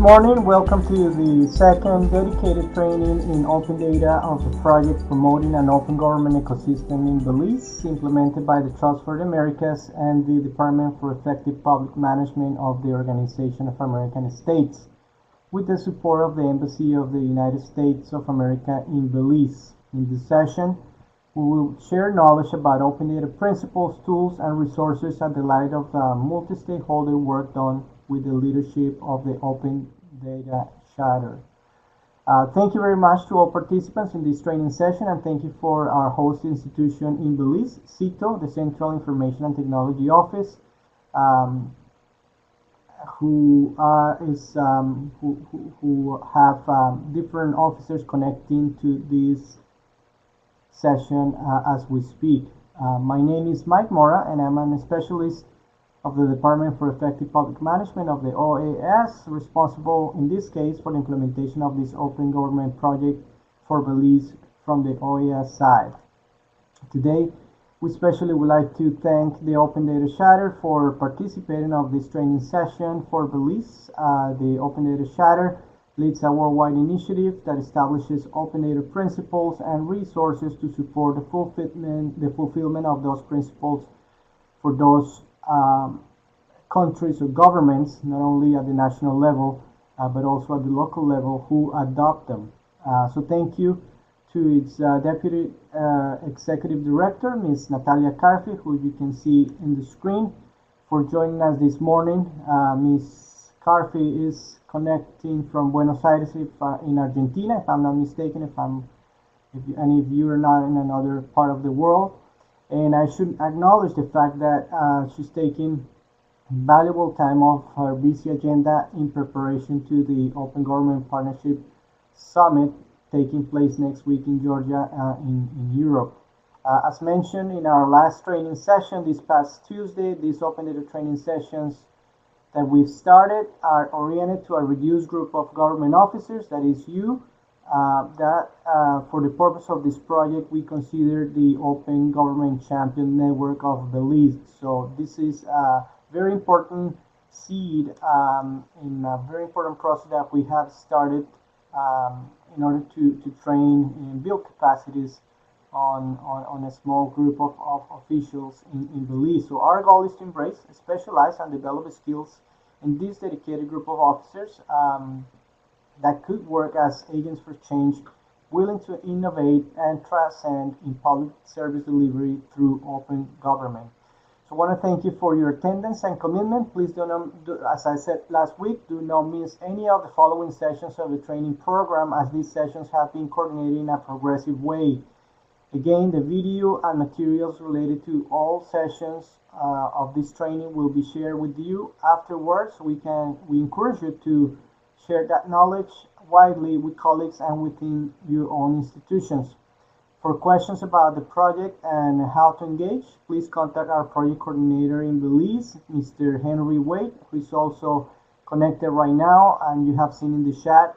morning. Welcome to the second dedicated training in open data of the project promoting an open government ecosystem in Belize, implemented by the Trust for the Americas and the Department for Effective Public Management of the Organization of American States, with the support of the Embassy of the United States of America in Belize. In this session, we will share knowledge about open data principles, tools, and resources at the light of the multi-stakeholder work done with the leadership of the Open Data Charter. Thank you very much to all participants in this training session, and thank you for our host institution in Belize, CITO, the Central Information and Technology Office, who have different officers connecting to this session as we speak. My name is Mike Mora, and I'm a specialist of the Department for Effective Public Management of the OAS, responsible in this case for the implementation of this open government project for Belize from the OAS side. Today, we especially would like to thank the Open Data Charter for participating of this training session for Belize. The Open Data Charter leads a worldwide initiative that establishes open data principles and resources to support the fulfillment of those principles for those countries or governments, not only at the national level, but also at the local level, who adopt them. So thank you to its Deputy Executive Director, Ms. Natalia Carfi, who you can see in the screen, for joining us this morning. Ms. Carfi is connecting from Buenos Aires in Argentina, if I'm not mistaken, if any of you are not in another part of the world. And I should acknowledge the fact that she's taking valuable time off her busy agenda in preparation to the Open Government Partnership Summit taking place next week in Georgia, in Europe. As mentioned in our last training session this past Tuesday, these open data training sessions that we've started are oriented to a reduced group of government officers, that is you, for the purpose of this project, we consider the Open Government Champion Network of Belize. So this is a very important seed in a very important process that we have started in order to train and build capacities on a small group of officials in Belize. So our goal is to embrace, specialize, and develop skills in this dedicated group of officers that could work as agents for change, willing to innovate and transcend in public service delivery through open government. So I want to thank you for your attendance and commitment. Please as I said last week, do not miss any of the following sessions of the training program, as these sessions have been coordinated in a progressive way. Again, the video and materials related to all sessions of this training will be shared with you afterwards. We encourage you to share that knowledge widely with colleagues and within your own institutions. For questions about the project and how to engage, please contact our project coordinator in Belize, Mr. Henry Wade, who is also connected right now, and you have seen in the chat.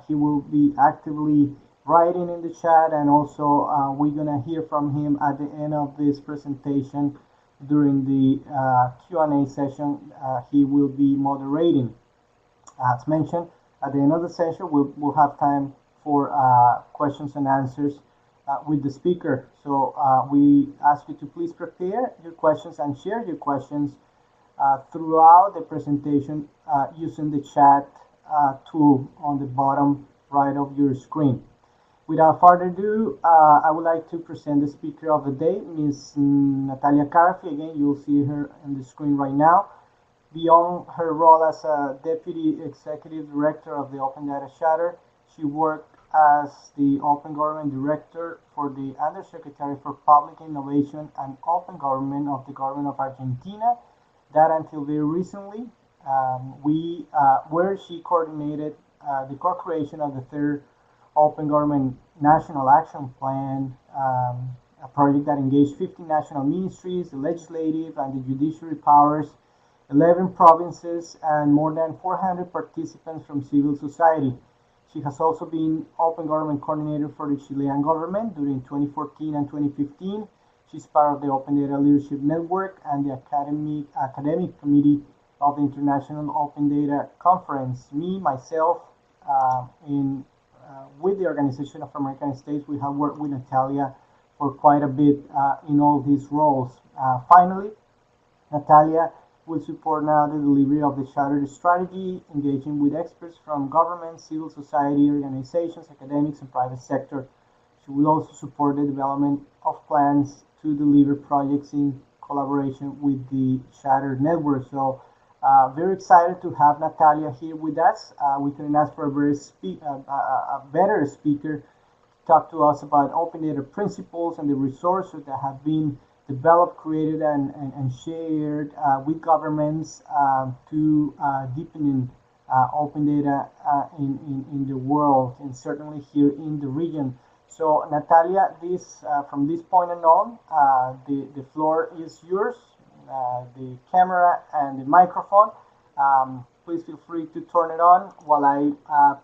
He will be actively writing in the chat, and also we're going to hear from him at the end of this presentation during the Q&A session he will be moderating. As mentioned, at the end of the session, we'll have time for questions and answers with the speaker. So we ask you to please prepare your questions and share your questions throughout the presentation using the chat tool on the bottom right of your screen. Without further ado, I would like to present the speaker of the day, Ms. Natalia Carfi. Again, you'll see her on the screen right now. Beyond her role as a Deputy Executive Director of the Open Data Charter, she worked as the Open Government Director for the Undersecretary for Public Innovation and Open Government of the Government of Argentina, that until very recently, where she coordinated the co-creation of the third Open Government National Action Plan, a project that engaged 50 national ministries, the legislative and the judiciary powers, 11 provinces, and more than 400 participants from civil society. She has also been Open Government Coordinator for the Chilean government during 2014 and 2015. She's part of the Open Data Leadership Network and the Academic Committee of the International Open Data Conference. Me, myself, with the Organization of American States, we have worked with Natalia for quite a bit in all these roles. Finally, Natalia will support now the delivery of the Charter strategy, engaging with experts from government, civil society organizations, academics, and private sector. She will also support the development of plans to deliver projects in collaboration with the Charter network. So, very excited to have Natalia here with us. We couldn't ask for a better speaker to talk to us about open data principles and the resources that have been developed, created, and shared with governments to deepening open data in the world, and certainly here in the region. So, Natalia, from this point on, the floor is yours. The camera and the microphone. Please feel free to turn it on while I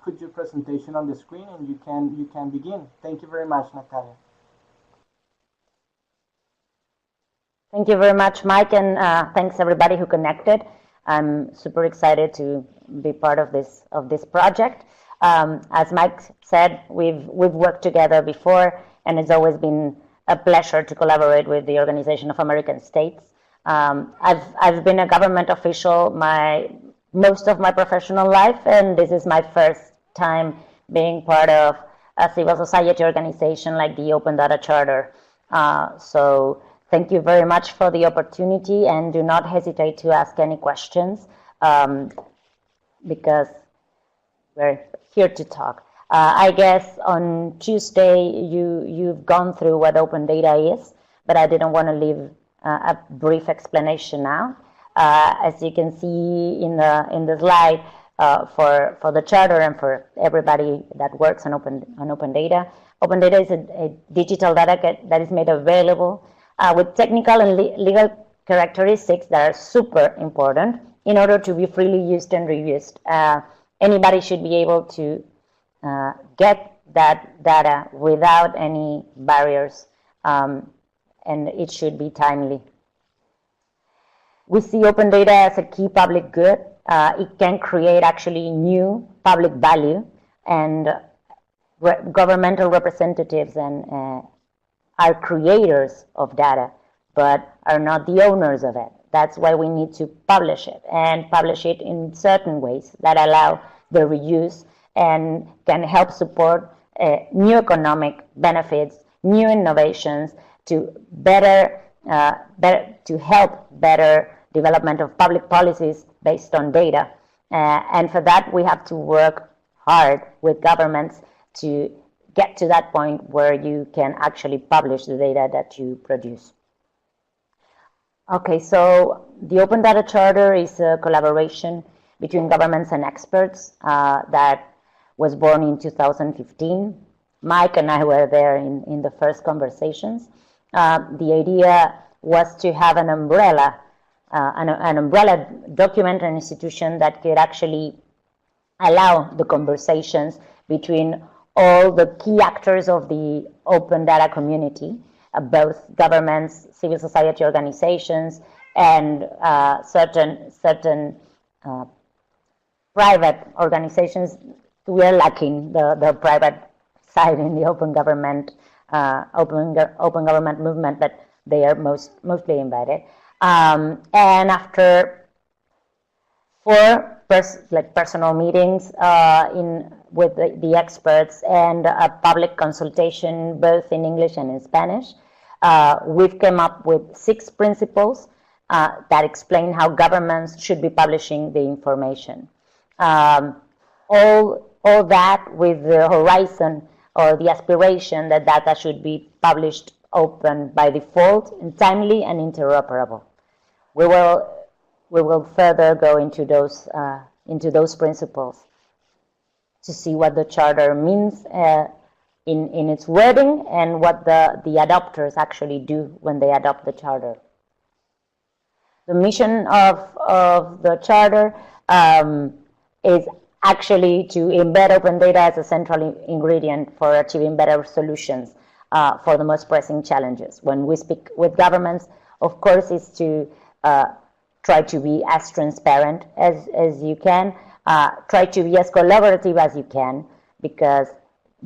put your presentation on the screen, and you can begin. Thank you very much, Natalia. Thank you very much, Mike, and thanks everybody who connected. I'm super excited to be part of this project. As Mike said, we've worked together before, and it's always been a pleasure to collaborate with the Organization of American States. I've been a government official most of my professional life, and this is my first time being part of a civil society organization like the Open Data Charter. So thank you very much for the opportunity, and do not hesitate to ask any questions because we're here to talk. I guess on Tuesday you've gone through what open data is, but I didn't want to leave a brief explanation now. As you can see in the slide, for the charter and for everybody that works on open data is a digital data that is made available with technical and legal characteristics that are super important in order to be freely used and reused. Anybody should be able to get that data without any barriers, and it should be timely. We see open data as a key public good. It can create actually new public value, and governmental representatives are creators of data, but are not the owners of it. That's why we need to publish it, and publish it in certain ways that allow the reuse and can help support new economic benefits, new innovations to to help better development of public policies based on data. And for that, we have to work hard with governments to get to that point where you can actually publish the data that you produce. Okay, so the Open Data Charter is a collaboration between governments and experts that was born in 2015. Mike and I were there in the first conversations. The idea was to have an umbrella document and institution that could actually allow the conversations between all the key actors of the open data community, both governments, civil society organizations, and certain private organizations. We are lacking the private side in the open government movement, but they are mostly invited. And after 4 personal meetings with the experts and a public consultation both in English and in Spanish, we've come up with 6 principles that explain how governments should be publishing the information. All that with the horizon or the aspiration that data should be published open by default, and timely and interoperable. We will further go into those principles to see what the charter means in its wording, and what the adopters actually do when they adopt the charter. The mission of the charter is actually to embed open data as a central ingredient for achieving better solutions for the most pressing challenges. When we speak with governments, of course, is to try to be as transparent as you can, try to be as collaborative as you can, because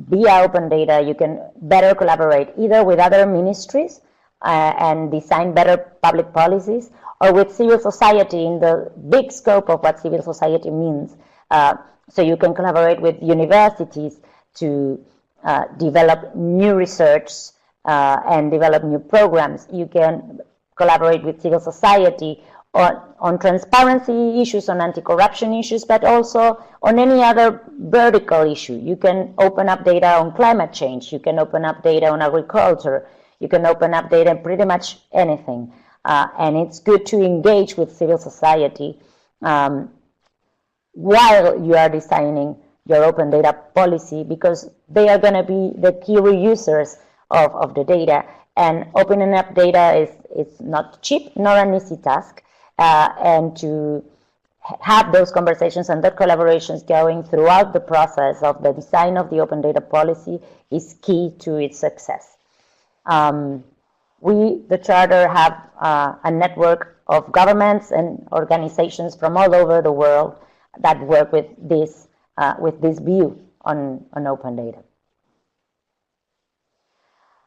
via open data you can better collaborate either with other ministries and design better public policies, or with civil society in the big scope of what civil society means. So you can collaborate with universities to develop new research and develop new programs. You can collaborate with civil society on transparency issues, on anti-corruption issues, but also on any other vertical issue. You can open up data on climate change. You can open up data on agriculture. You can open up data on pretty much anything. And it's good to engage with civil society while you are designing your open data policy, because they are going to be the key reusers of the data. And opening up data is not cheap, nor an easy task. And to have those conversations and that collaborations going throughout the process of the design of the open data policy is key to its success. We, the Charter, have a network of governments and organizations from all over the world that work with this view on open data.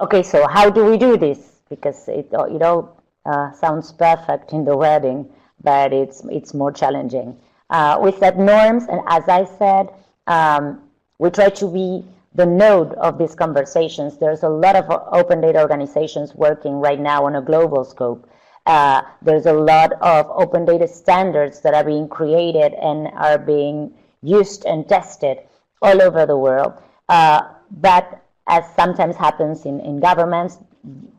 Okay, so how do we do this? Because it all sounds perfect in the wedding, but it's more challenging. We set norms, and as I said, we try to be the node of these conversations. There's a lot of open data organizations working right now on a global scope. There's a lot of open data standards that are being created and are being used and tested all over the world. But as sometimes happens in governments,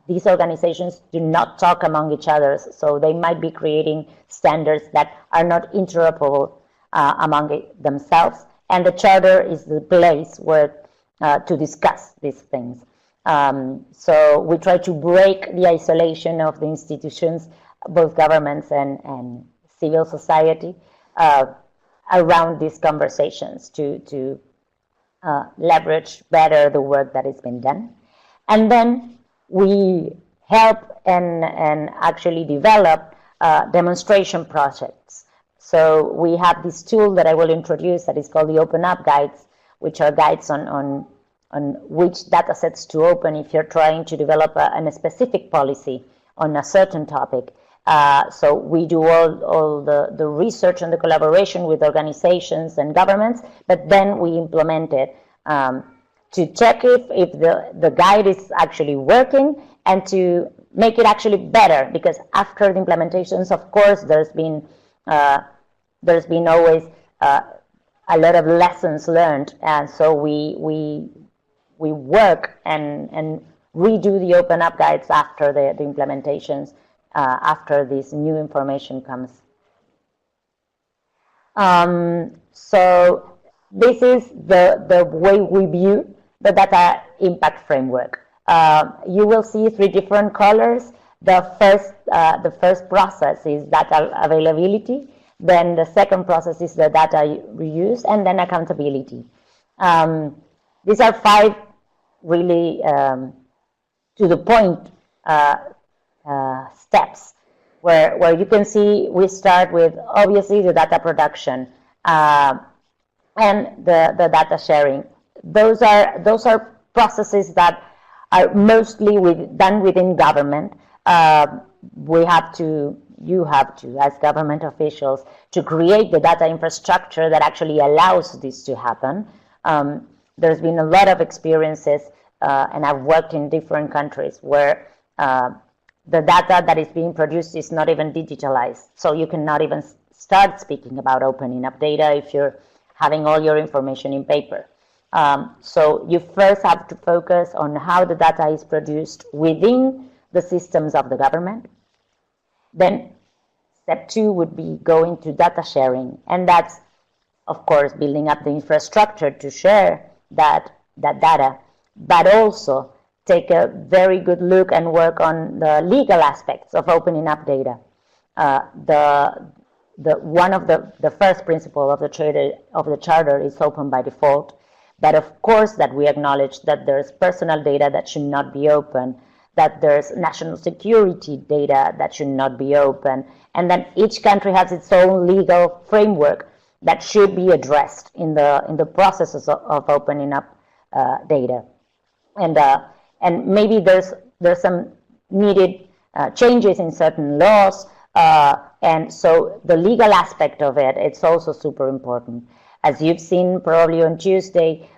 these organizations do not talk among each other, so they might be creating standards that are not interoperable among themselves, and the Charter is the place where to discuss these things. So we try to break the isolation of the institutions, both governments and civil society, around these conversations to leverage better the work that has been done. And then we help and actually develop demonstration projects. So we have this tool that I will introduce that is called the Open Up Guides, which are guides on which data sets to open if you're trying to develop a specific policy on a certain topic. So we do all the research and the collaboration with organizations and governments, but then we implement it to check if the guide is actually working and to make it actually better, because after the implementations, of course, there's been always a lot of lessons learned, and so we work and redo the Open Up Guides after the implementations, after this new information comes. So this is the way we view the data impact framework. You will see 3 different colors. The first process is data availability. Then the second process is the data reuse, and then accountability. These are 5 really to the point steps where you can see we start with obviously the data production and the data sharing. Those are processes that are mostly done within government. You have to, as government officials, to create the data infrastructure that actually allows this to happen. There's been a lot of experiences, and I've worked in different countries where the data that is being produced is not even digitalized. So you cannot even start speaking about opening up data if you're having all your information in paper. So you first have to focus on how the data is produced within the systems of the government. Then step 2 would be going to data sharing, and that's, of course, building up the infrastructure to share that data, but also take a very good look and work on the legal aspects of opening up data. One of the first principle of the charter is open by default, but of course that we acknowledge that there's personal data that should not be open, that there's national security data that should not be open, and then each country has its own legal framework that should be addressed in the processes of opening up data, and maybe there's some needed changes in certain laws, and so the legal aspect of it, it's also super important. As you've seen probably on Tuesday,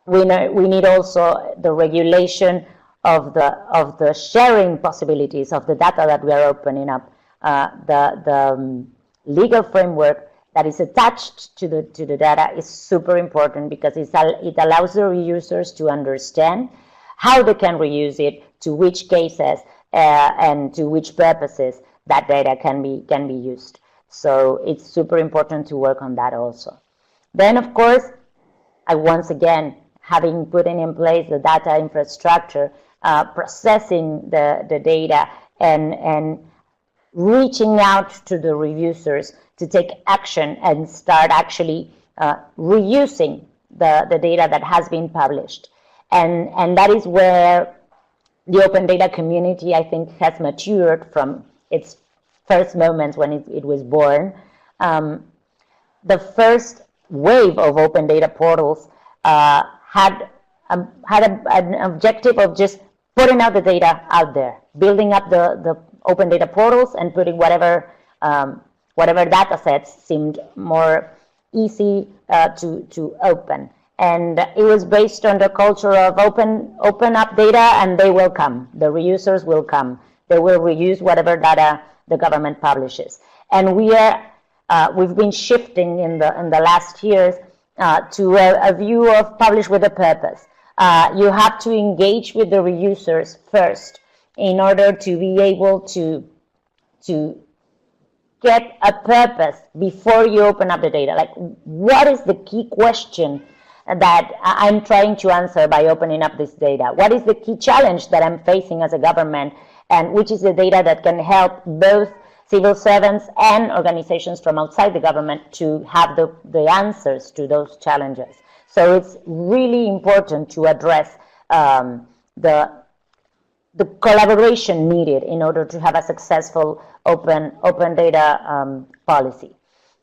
we need also the regulation of the sharing possibilities of the data that we are opening up. The legal framework that is attached to the data is super important, because it allows the users to understand how they can reuse it, to which cases and to which purposes that data can be used. So it's super important to work on that also. Then, of course, once again, having putting in place the data infrastructure, processing the data, and reaching out to the reusers to take action and start actually reusing the data that has been published. And that is where the open data community, I think, has matured from its first moments when it was born. The first wave of open data portals had an objective of just putting out the data out there, building up the open data portals and putting whatever data sets seemed more easy to open. And it was based on the culture of open up data, and they will come. The reusers will come. They will reuse whatever data the government publishes. And we've been shifting in the last years to a view of publish with a purpose. You have to engage with the reusers first in order to be able to get a purpose before you open up the data. Like, what is the key question that I'm trying to answer by opening up this data? What is the key challenge that I'm facing as a government, and which is the data that can help both civil servants and organizations from outside the government to have the answers to those challenges? So it's really important to address the collaboration needed in order to have a successful open data policy.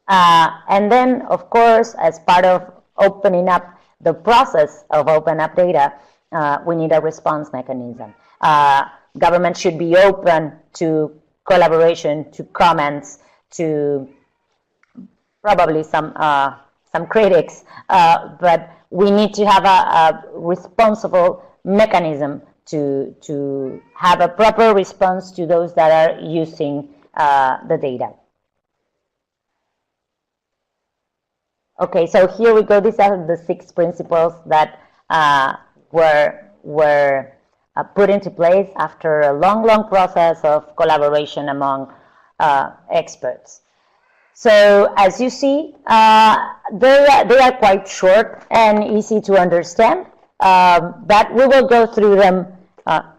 And then, of course, as part of opening up the process of open up data, we need a response mechanism. Government should be open to collaboration, to comments, to probably some critics, but we need to have a responsible mechanism to have a proper response to those that are using the data. Okay, so here we go. These are the 6 principles that were put into place after a long process of collaboration among experts. So as you see, they are quite short and easy to understand, but we will go through them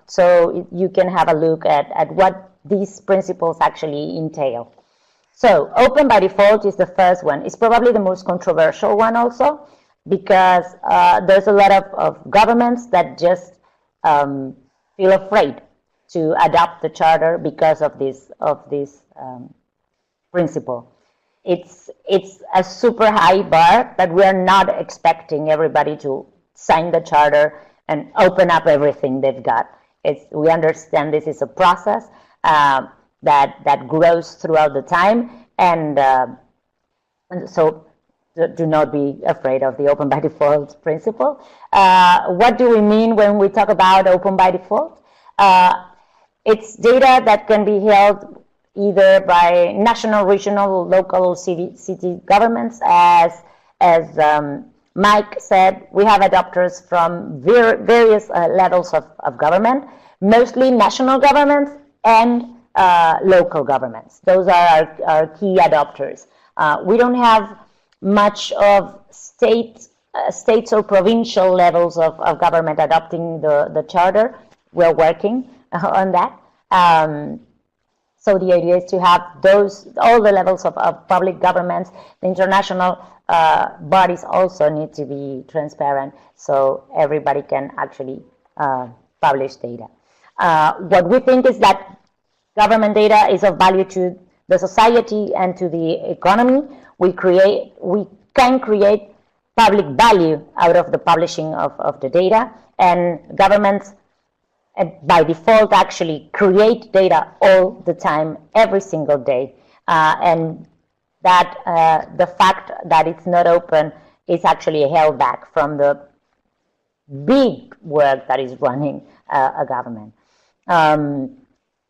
so you can have a look at what these principles actually entail. So open by default is the first one. It's probably the most controversial one also, because there's a lot of governments that just feel afraid to adopt the charter because of this principle. It's a super high bar, but we are not expecting everybody to sign the charter and open up everything they've got. We understand this is a process that grows throughout the time, and so do not be afraid of the open by default principle. What do we mean when we talk about open by default? It's data that can be held either by national, regional, local, city governments. As Mike said, we have adopters from various levels of government, mostly national governments and local governments. Those are our key adopters. We don't have much of states or provincial levels of government adopting the charter. We're working on that. So the idea is to have all the levels of public governments. The international bodies also need to be transparent, so everybody can actually publish data. What we think is that government data is of value to the society and to the economy. We can create public value out of the publishing of the data, and governments by default actually create data all the time, every single day, and that the fact that it's not open is actually held back from the big work that is running a government.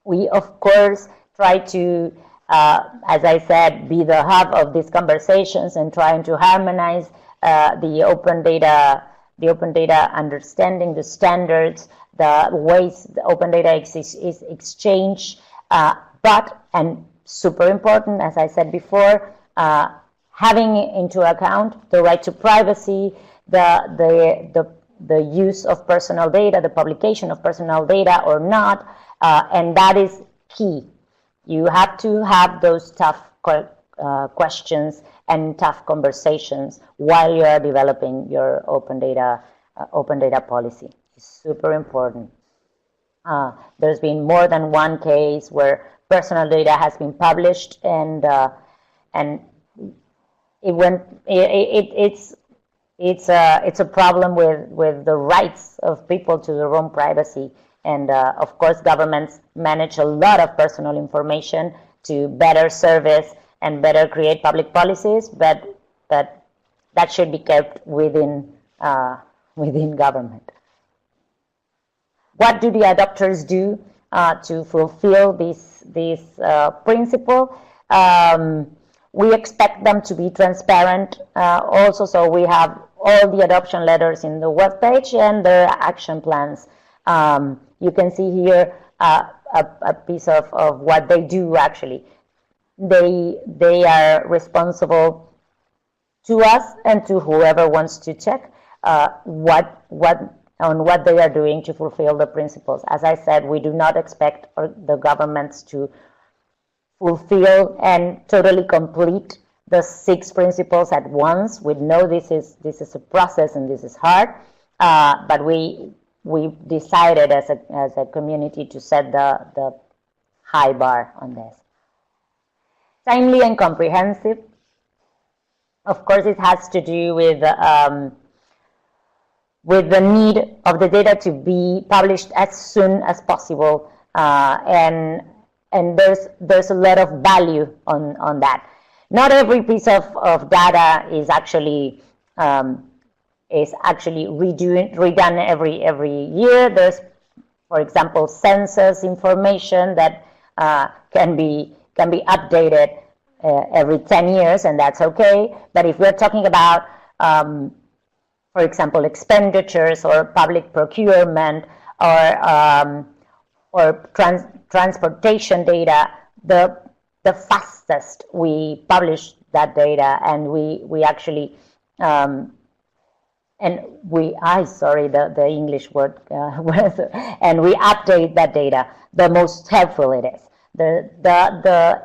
We, of course, try to, as I said, be the hub of these conversations and trying to harmonize the open data understanding, the standards, the ways the open data is exchanged, and super important, as I said before, having into account the right to privacy, the use of personal data, the publication of personal data or not, and that is key. You have to have those tough questions and tough conversations while you are developing your open data policy. It's super important. There's been more than one case where personal data has been published, and it's a problem with the rights of people to their own privacy. And of course, governments manage a lot of personal information to better service and better create public policies, but that should be kept within government. What do the adopters do to fulfill this principle? We expect them to be transparent also, so we have all the adoption letters in the webpage and their action plans. You can see here a piece of what they do actually. They are responsible to us and to whoever wants to check what they are doing to fulfill the principles. As I said, we do not expect the governments to fulfill and totally complete the 6 principles at once. We know this is a process and this is hard, but we decided as a community to set the high bar on this. Timely and comprehensive. Of course, it has to do with the need of the data to be published as soon as possible, and there's a lot of value on that. Not every piece of data is actually redone every year. There's, for example, census information that can be updated every 10 years, and that's okay. But if we're talking about, for example, expenditures or public procurement or transportation data, the fastest we publish that data, and we actually the English word and we update that data, the most helpful it is. The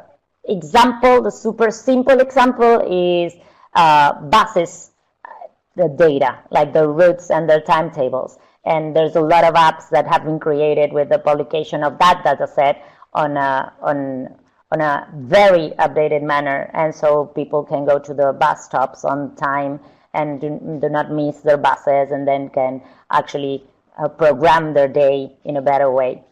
example, the super simple example is buses, the data, like the routes and their timetables. And there's a lot of apps that have been created with the publication of that data set on a very updated manner, and so people can go to the bus stops on time and do not miss their buses, and then can actually program their day in a better way.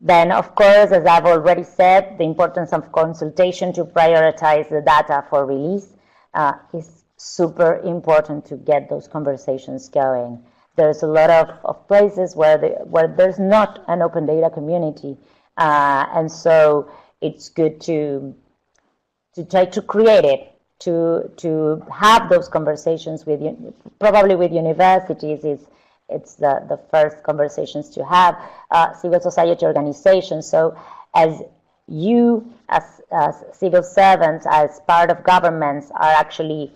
Then, of course, as I've already said, the importance of consultation to prioritize the data for release is super important to get those conversations going. There's a lot of places where there's not an open data community, and so it's good to try to create it, to have those conversations with probably with universities. It's the first conversations to have, civil society organizations. So as you, as civil servants, as part of governments, are actually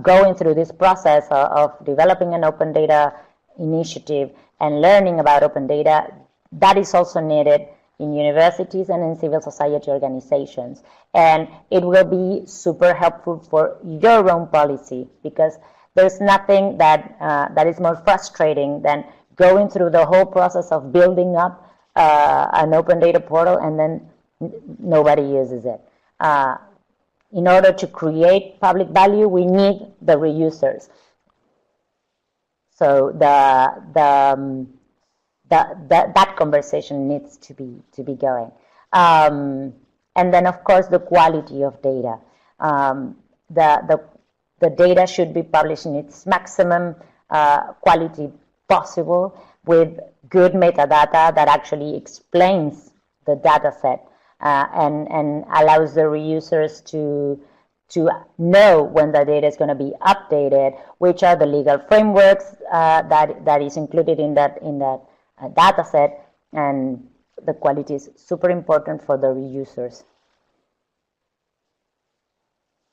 going through this process of developing an open data initiative and learning about open data, that is also needed in universities and in civil society organizations. And it will be super helpful for your own policy, because there's nothing that is more frustrating than going through the whole process of building up an open data portal, and then nobody uses it. In order to create public value, we need the reusers. So that conversation needs to be going. And then, of course, the quality of data. The data should be published in its maximum quality possible, with good metadata that actually explains the data set and allows the reusers to know when the data is going to be updated, which are the legal frameworks that is included in that data set, and the quality is super important for the reusers.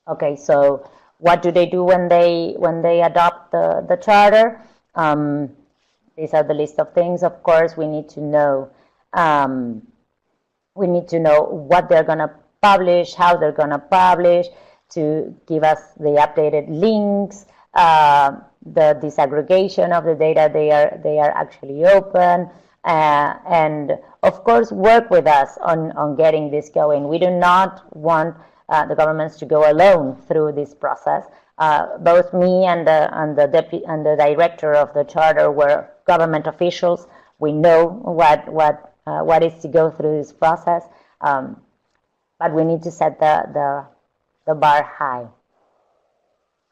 Okay, so what do they do when they adopt the charter? These are the list of things. Of course, we need to know what they're going to publish, how they're going to publish, to give us the updated links, the disaggregation of the data they are actually open, and of course work with us on getting this going. We do not want the governments to go alone through this process. Both me and the director of the charter were government officials. We know what is to go through this process, but we need to set the bar high.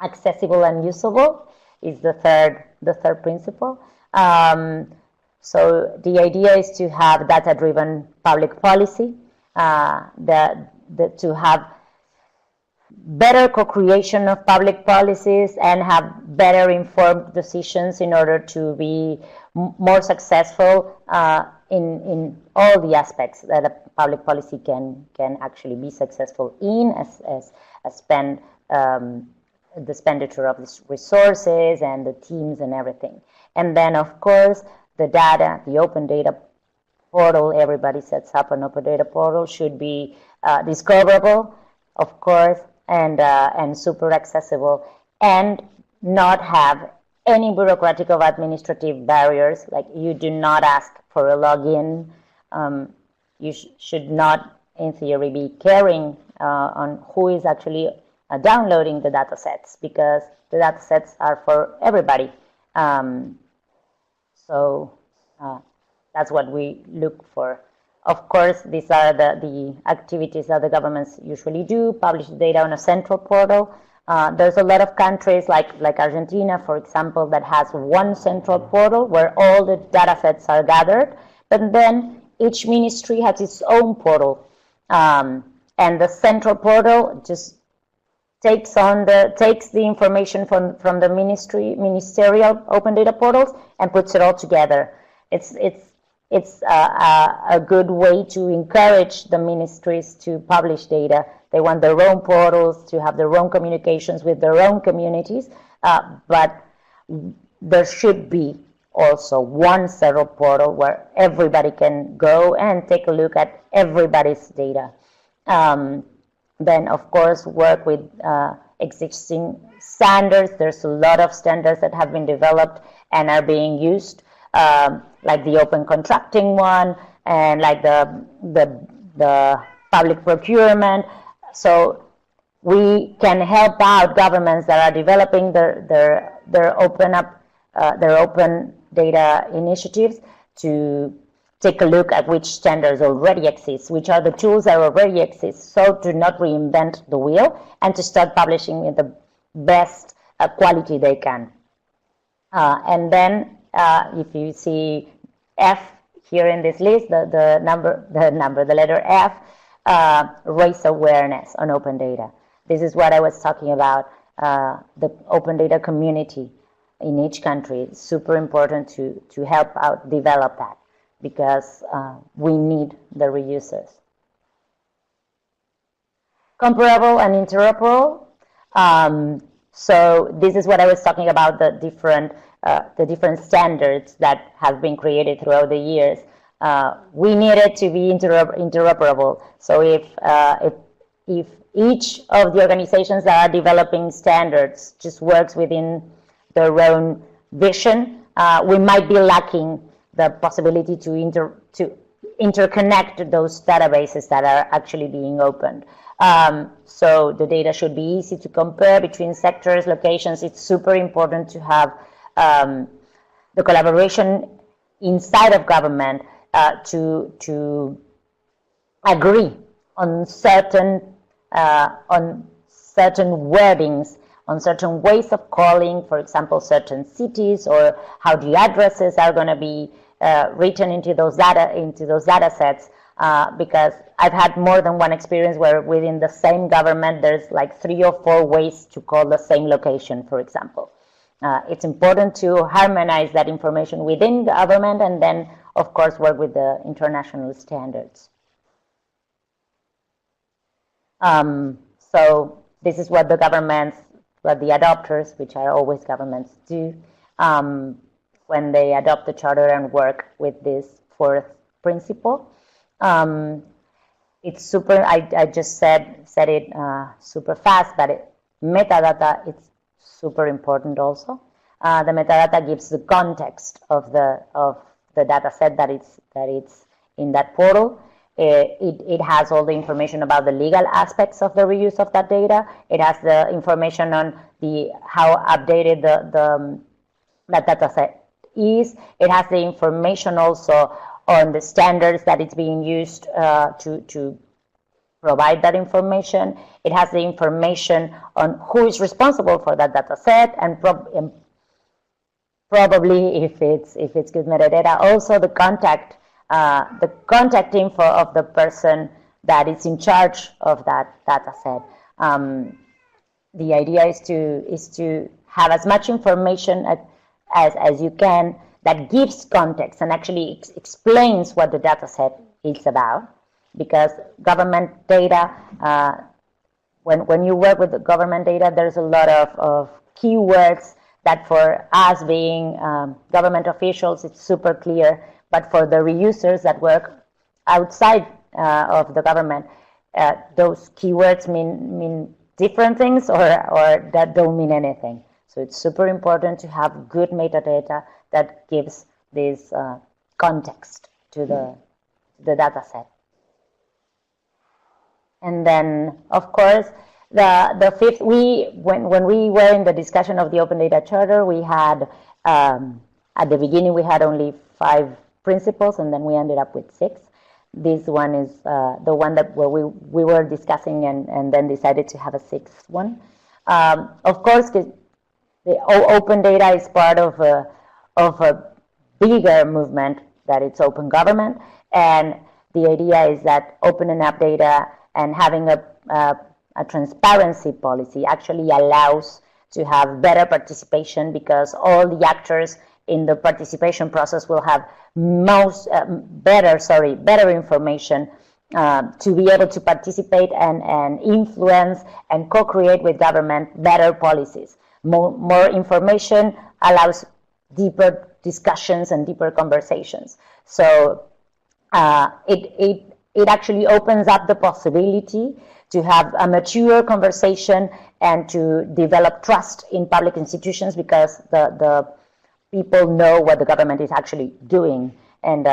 Accessible and usable is the third principle. So the idea is to have data-driven public policy, to have better co-creation of public policies and have better informed decisions in order to be more successful in all the aspects that a public policy can actually be successful in, as spend the expenditure of the resources and the teams and everything. And then, of course, the data, the open data portal, everybody sets up an open data portal, should be discoverable, of course, and super accessible, and not have any bureaucratic or administrative barriers. Like, you do not ask for a login. You should not, in theory, be caring on who is actually downloading the data sets, because the data sets are for everybody. So that's what we look for. Of course, these are the activities that the governments usually do: publish data on a central portal. There's a lot of countries like Argentina, for example, that has one central portal where all the data sets are gathered, but then each ministry has its own portal. And the central portal just takes the information from the ministerial open data portals and puts it all together. It's a good way to encourage the ministries to publish data. They want their own portals, to have their own communications with their own communities, but there should be also one central portal where everybody can go and take a look at everybody's data. Then, of course, work with existing standards. There's a lot of standards that have been developed and are being used, like the open contracting one, and like the public procurement. So we can help out governments that are developing their open data initiatives to take a look at which standards already exist, which are the tools that already exist, so to not reinvent the wheel and to start publishing with the best quality they can. And then if you see F here in this list, the letter F, raise awareness on open data. This is what I was talking about, the open data community in each country. It's super important to help out develop that, because we need the reusers. Comparable and interoperable. So this is what I was talking about, the different standards that have been created throughout the years. We need it to be interoperable. So if each of the organizations that are developing standards just works within their own vision, we might be lacking the possibility to interconnect those databases that are actually being opened. So the data should be easy to compare between sectors, locations. It's super important to have the collaboration inside of government to agree on certain wordings, on certain ways of calling, for example, certain cities, or how the addresses are going to be written into those data sets. Because I've had more than one experience where within the same government there's like 3 or 4 ways to call the same location, for example. It's important to harmonize that information within government and then, of course, work with the international standards. So this is what the governments, what the adopters, which are always governments, do when they adopt the charter and work with this 4th principle. It's super, I just said it super fast, but metadata, it's super important also. The metadata gives the context of the data set that it's in that portal. It has all the information about the legal aspects of the reuse of that data. It has the information on how updated that data set is. It has the information also on the standards that it's being used to provide that information. It has the information on who is responsible for that data set, and probably, if it's good metadata, also the contact info of the person that is in charge of that data set. The idea is to have as much information as you can that gives context and actually explains what the data set is about. Because government data, when you work with the government data, there's a lot of keywords that for us being government officials, it's super clear. But for the reusers that work outside of the government, those keywords mean different things or that don't mean anything. So it's super important to have good metadata that gives this context to the data set. And then, of course, the 5th, when we were in the discussion of the Open Data Charter, we had, at the beginning, we had only 5 principles, and then we ended up with 6. This one is the one that where we were discussing and then decided to have a 6th one. Of course, the open data is part of a bigger movement that it's open government, and the idea is that opening up data and having a transparency policy actually allows to have better participation, because all the actors in the participation process will have better information to be able to participate and influence and co-create with government better policies. More information allows deeper discussions and deeper conversations. So it actually opens up the possibility to have a mature conversation and to develop trust in public institutions, because the people know what the government is actually doing and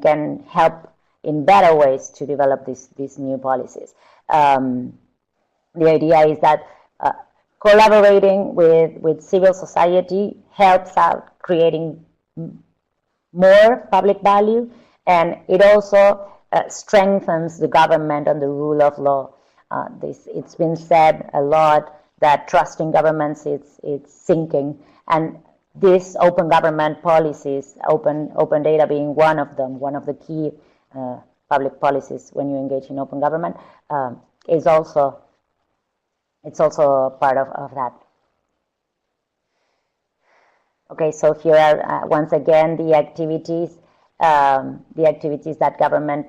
can help in better ways to develop these new policies. The idea is that collaborating with civil society helps out creating more public value, and it also strengthens the government and the rule of law. It's been said a lot that trust in governments it's sinking, and these open government policies, open data being one of them, one of the key public policies when you engage in open government, it's also part of that. Okay, so here are once again the activities that governments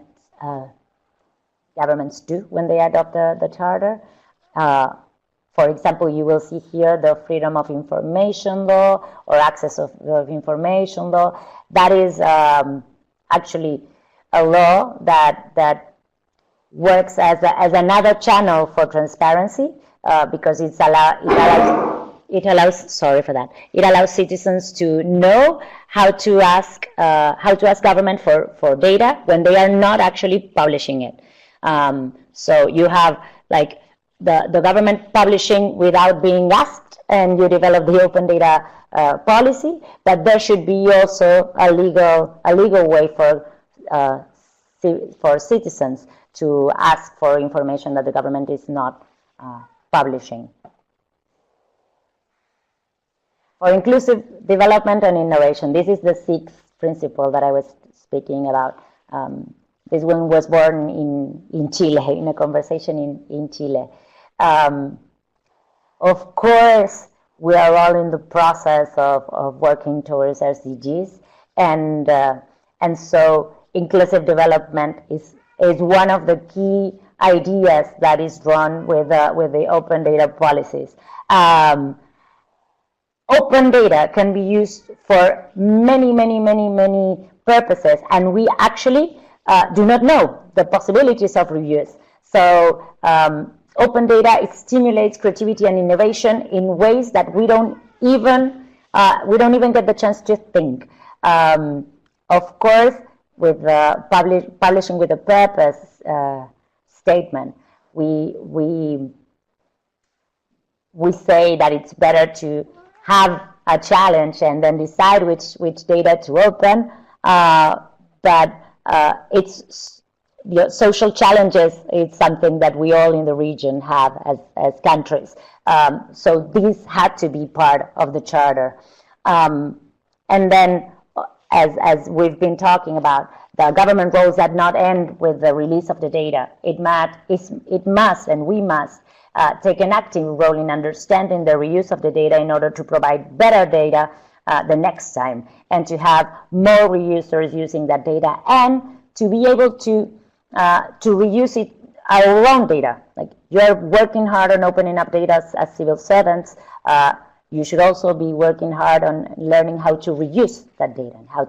do when they adopt the charter. For example, you will see here the Freedom of Information Law or Access of Information Law. That is actually a law that works as another channel for transparency, because it it allows, sorry for that, it allows citizens to know how to ask government for data when they are not actually publishing it. So you have like the government publishing without being asked, and you develop the open data policy, but there should be also a legal way for citizens to ask for information that the government is not publishing. For inclusive development and innovation, this is the sixth principle that I was speaking about. This one was born in Chile, in a conversation in Chile. Of course, we are all in the process of working towards SDGs, and so inclusive development is one of the key ideas that is drawn with the open data policies. Open data can be used for many purposes, and we actually do not know the possibilities of reuse. So open data, it stimulates creativity and innovation in ways that we don't even get the chance to think. Of course, with publishing with a purpose statement, we say that it's better to have a challenge and then decide which data to open, but it's social challenges. It's something that we all in the region have as countries. So these had to be part of the charter. And then, as we've been talking about, the government roles that not end with the release of the data. It must, and we must take an active role in understanding the reuse of the data in order to provide better data the next time, and to have more reusers using that data, and to be able to reuse it, our own data. Like, you're working hard on opening up data as civil servants. You should also be working hard on learning how to reuse that data and how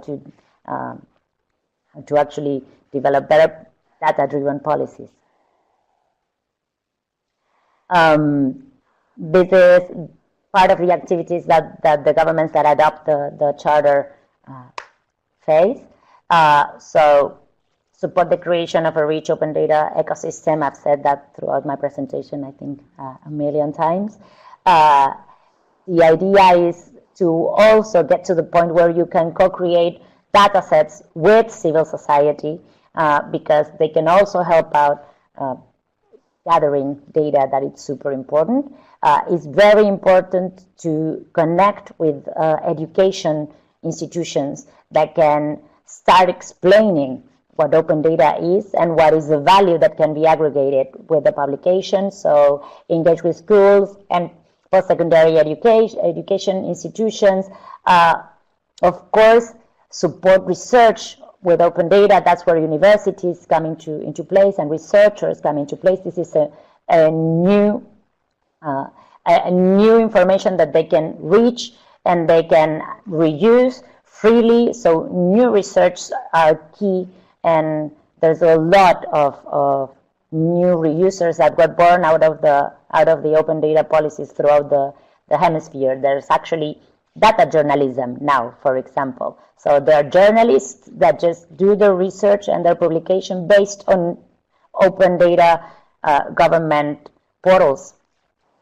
to actually develop better data-driven policies. This is part of the activities that the governments that adopt the charter face. So support the creation of a rich open data ecosystem. I've said that throughout my presentation, I think a million times. The idea is to also get to the point where you can co-create data sets with civil society, because they can also help out gathering data that is super important. It's very important to connect with education institutions that can start explaining what open data is and what is the value that can be aggregated with the publication. So engage with schools and post-secondary education institutions. Of course, support research with open data. That's where universities come into place and researchers come into place. This is a new information that they can reach and they can reuse freely. So new research are key, and there's a lot of new reusers that got born out of the open data policies throughout the hemisphere. There's actually data journalism now, for example. So there are journalists that just do their research and their publication based on open data government portals.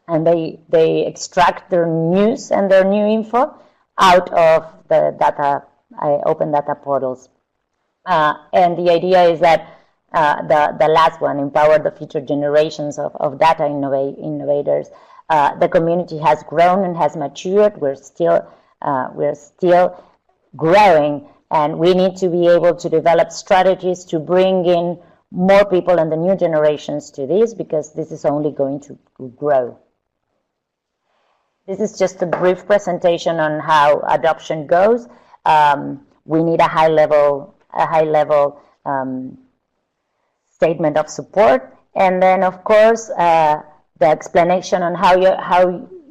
And they extract their news and their new info out of the open data portals. And the idea is that the last one, empower the future generations of data innovators. The community has grown and has matured. We're still growing, and we need to be able to develop strategies to bring in more people and the new generations to this, because this is only going to grow. This is just a brief presentation on how adoption goes. We need a high level statement of support, and then of course the explanation on how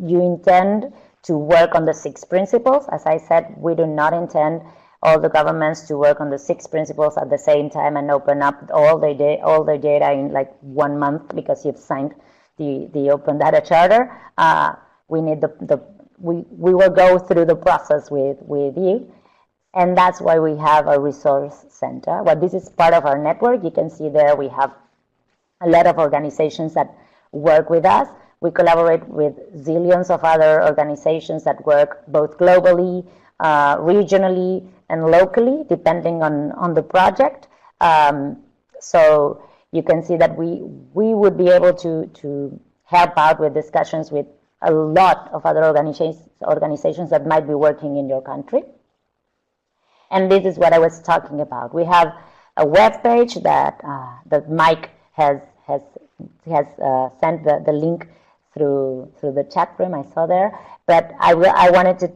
you intend to work on the 6 principles. As I said, we do not intend all the governments to work on the 6 principles at the same time and open up all their data in like 1 month because you've signed the Open Data Charter. We need the we will go through the process with you. And that's why we have a resource center. Well, this is part of our network. You can see there we have a lot of organizations that work with us. We collaborate with zillions of other organizations that work both globally, regionally, and locally, depending on the project. So you can see that we would be able to help out with discussions with a lot of other organizations that might be working in your country. And this is what I was talking about. We have a web page that Mike has sent the link through the chat room. I saw there, but I wanted to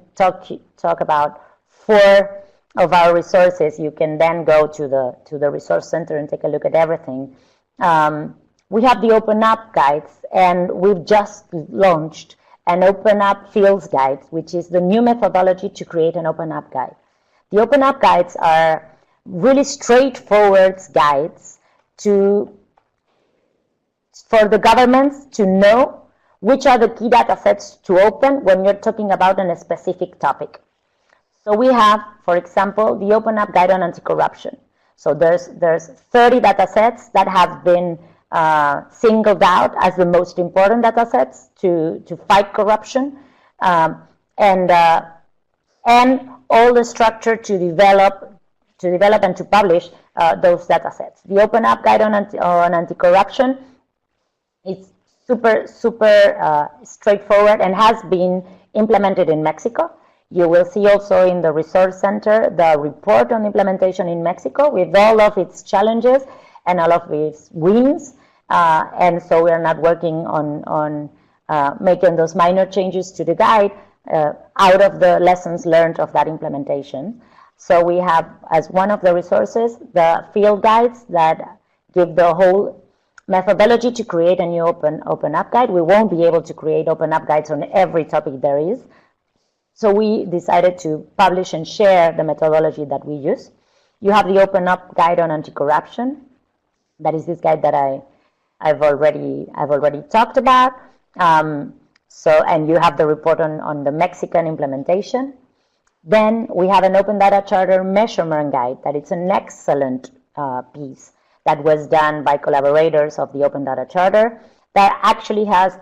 talk about 4 of our resources. You can then go to the resource center and take a look at everything. We have the Open Up guides, and we've just launched an Open Up Fields guide, which is the new methodology to create an Open Up guide. The Open Up guides are really straightforward guides for the governments to know which are the key data sets to open when you're talking about a specific topic. So we have, for example, the Open Up Guide on Anti-Corruption. So there's 30 data sets that have been singled out as the most important data sets to fight corruption, and all the structure to develop and to publish those data sets. The Open Up Guide on Anti-Corruption is super straightforward and has been implemented in Mexico. You will see also in the Resource Center the report on implementation in Mexico with all of its challenges and all of its wins. And so we are not working on making those minor changes to the guide out of the lessons learned of that implementation. So we have, as one of the resources, the field guides that give the whole methodology to create a new open up guide. We won't be able to create open up guides on every topic there is. So we decided to publish and share the methodology that we use. You have the Open Up Guide on Anti-Corruption. That is this guide that I've already talked about. And you have the report on the Mexican implementation. Then we have an Open Data Charter measurement guide that it's an excellent piece that was done by collaborators of the Open Data Charter that actually has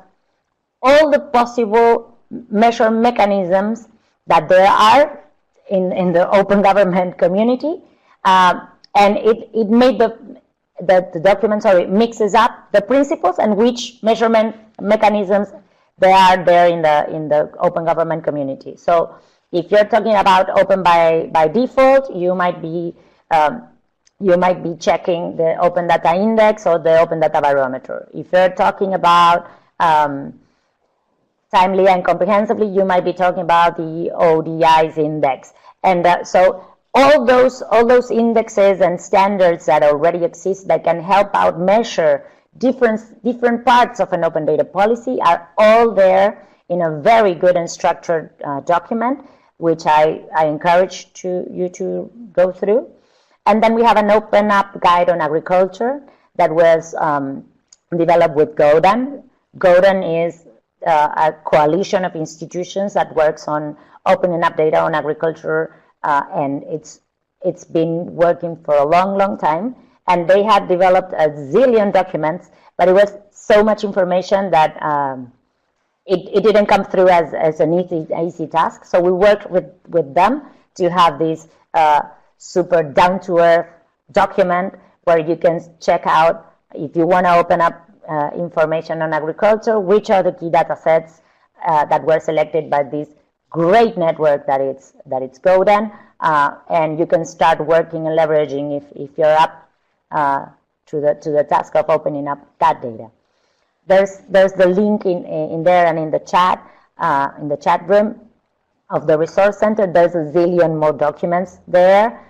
all the possible measure mechanisms that there are in the open government community, and it made the document mixes up the principles and which measurement mechanisms there are there in the open government community. So if you're talking about open by default, you might be checking the Open Data Index or the Open Data Barometer. If you're talking about timely and comprehensively, you might be talking about the ODI's index. And so all those indexes and standards that already exist that can help out measure different parts of an open data policy are all there in a very good and structured document, which I encourage you to go through. And then we have an Open Up Guide on Agriculture that was developed with GODAN. GODAN is a coalition of institutions that works on opening up data on agriculture, and it's been working for a long time. And they had developed a zillion documents, but it was so much information that it didn't come through as an easy task. So we worked with them to have this super down-to-earth document where you can check out, if you want to open up information on agriculture, which are the key data sets that were selected by this great network that it's GODAN, and you can start working and leveraging if you're up to the task of opening up that data. There's the link in there and in the chat room of the Resource Center. There's a zillion more documents there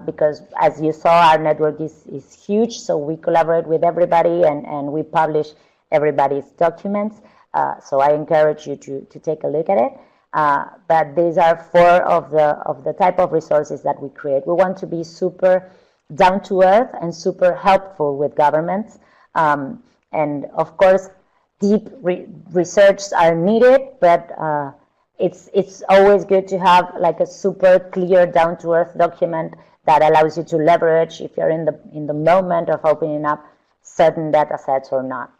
because, as you saw, our network is huge, so we collaborate with everybody and we publish everybody's documents. So I encourage you to take a look at it. But these are 4 of the type of resources that we create. We want to be super down to earth and super helpful with governments. And of course, deep research are needed, but it's always good to have like a super clear, down to earth document that allows you to leverage if you're in the moment of opening up certain data sets or not.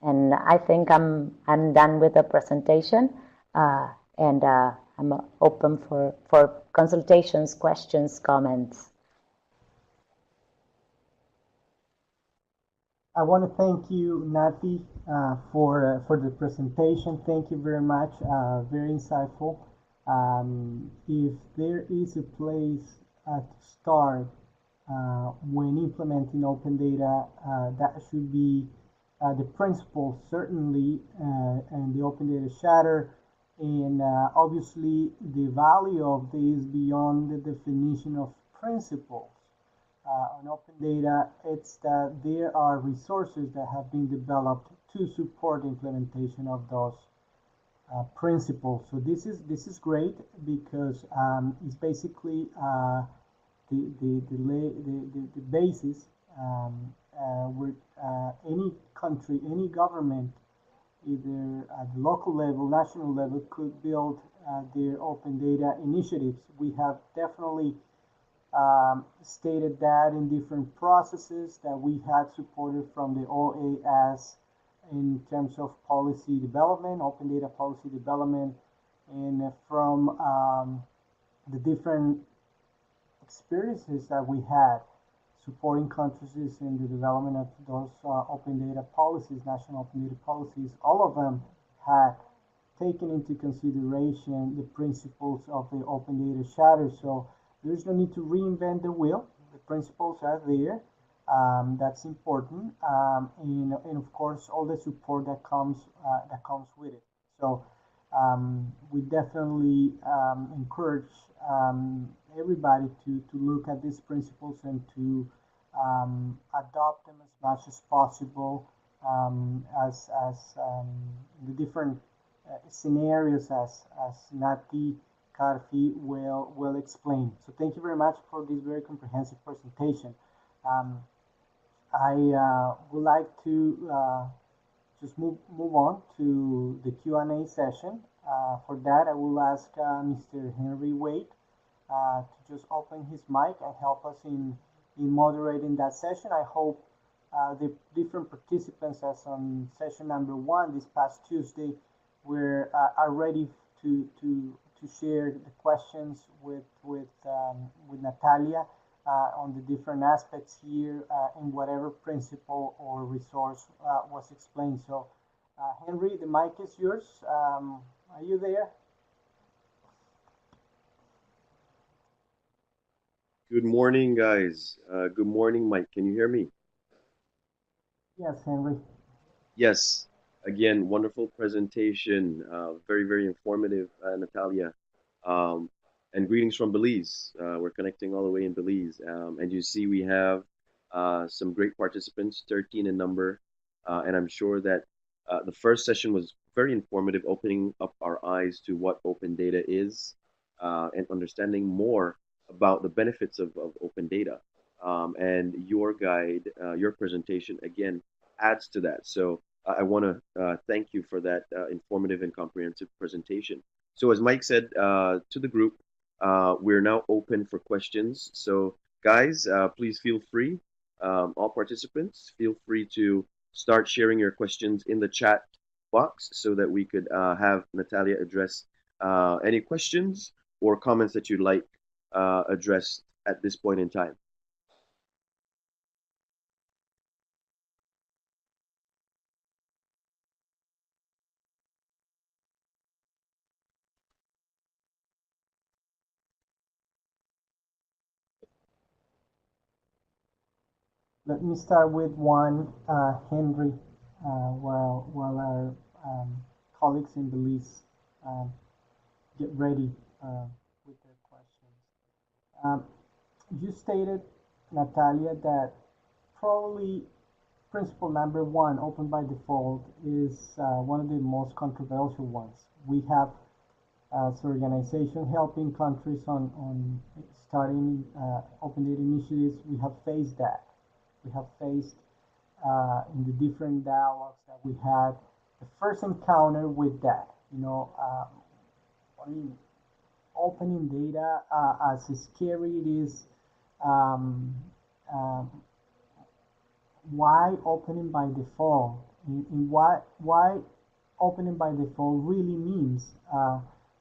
And I think I'm done with the presentation, and I'm open for consultations, questions, comments. I want to thank you, Nati, for the presentation. Thank you very much. Very insightful. If there is a place to start when implementing open data, that should be the principles, certainly, and the open data shatter. And obviously, the value of this beyond the definition of principles on open data, it's that there are resources that have been developed to support the implementation of those principles. So this is great because it's basically the basis where any country, any government, either at the local level, national level, could build their open data initiatives. We have definitely stated that in different processes that we had supported from the OAS in terms of policy development, open data policy development, and from the different experiences that we had supporting countries in the development of those open data policies, national open data policies. All of them had taken into consideration the principles of the open data shatter. So there's no need to reinvent the wheel. The principles are there. That's important, and of course all the support that comes with it. So we definitely encourage everybody to look at these principles and to adopt them as much as possible as the different scenarios as Nati Carfi will explain. So thank you very much for this very comprehensive presentation. Um, I would like to just move on to the Q&A session. For that, I will ask Mr. Henry Wade to just open his mic and help us in moderating that session. I hope the different participants, as on session number one this past Tuesday, are ready to share the questions with Natalia on the different aspects here in whatever principle or resource was explained. So, Henry, the mic is yours. Are you there? Good morning, guys. Good morning, Mike. Can you hear me? Yes, Henry. Yes. Again, wonderful presentation. Very, very informative, Natalia. Um, and greetings from Belize. We're connecting all the way in Belize. And you see, we have some great participants, 13 in number. And I'm sure that the first session was very informative, opening up our eyes to what open data is and understanding more about the benefits of open data. And your guide, your presentation, again, adds to that. So I want to thank you for that informative and comprehensive presentation. So as Mike said to the group, we're now open for questions. So guys, please feel free, all participants, feel free to start sharing your questions in the chat box so that we could have Natalia address any questions or comments that you'd like addressed at this point in time. Let me start with one, Henry, while our colleagues in Belize um, get ready with their questions. Um, you stated, Natalia, that probably principle number one, open by default, is one of the most controversial ones. We have as organization helping countries on starting open data initiatives. We have faced that. We have faced in the different dialogues that we had the first encounter with that. I mean, opening data, as scary it is, um, um, why opening by default? In why opening by default really means,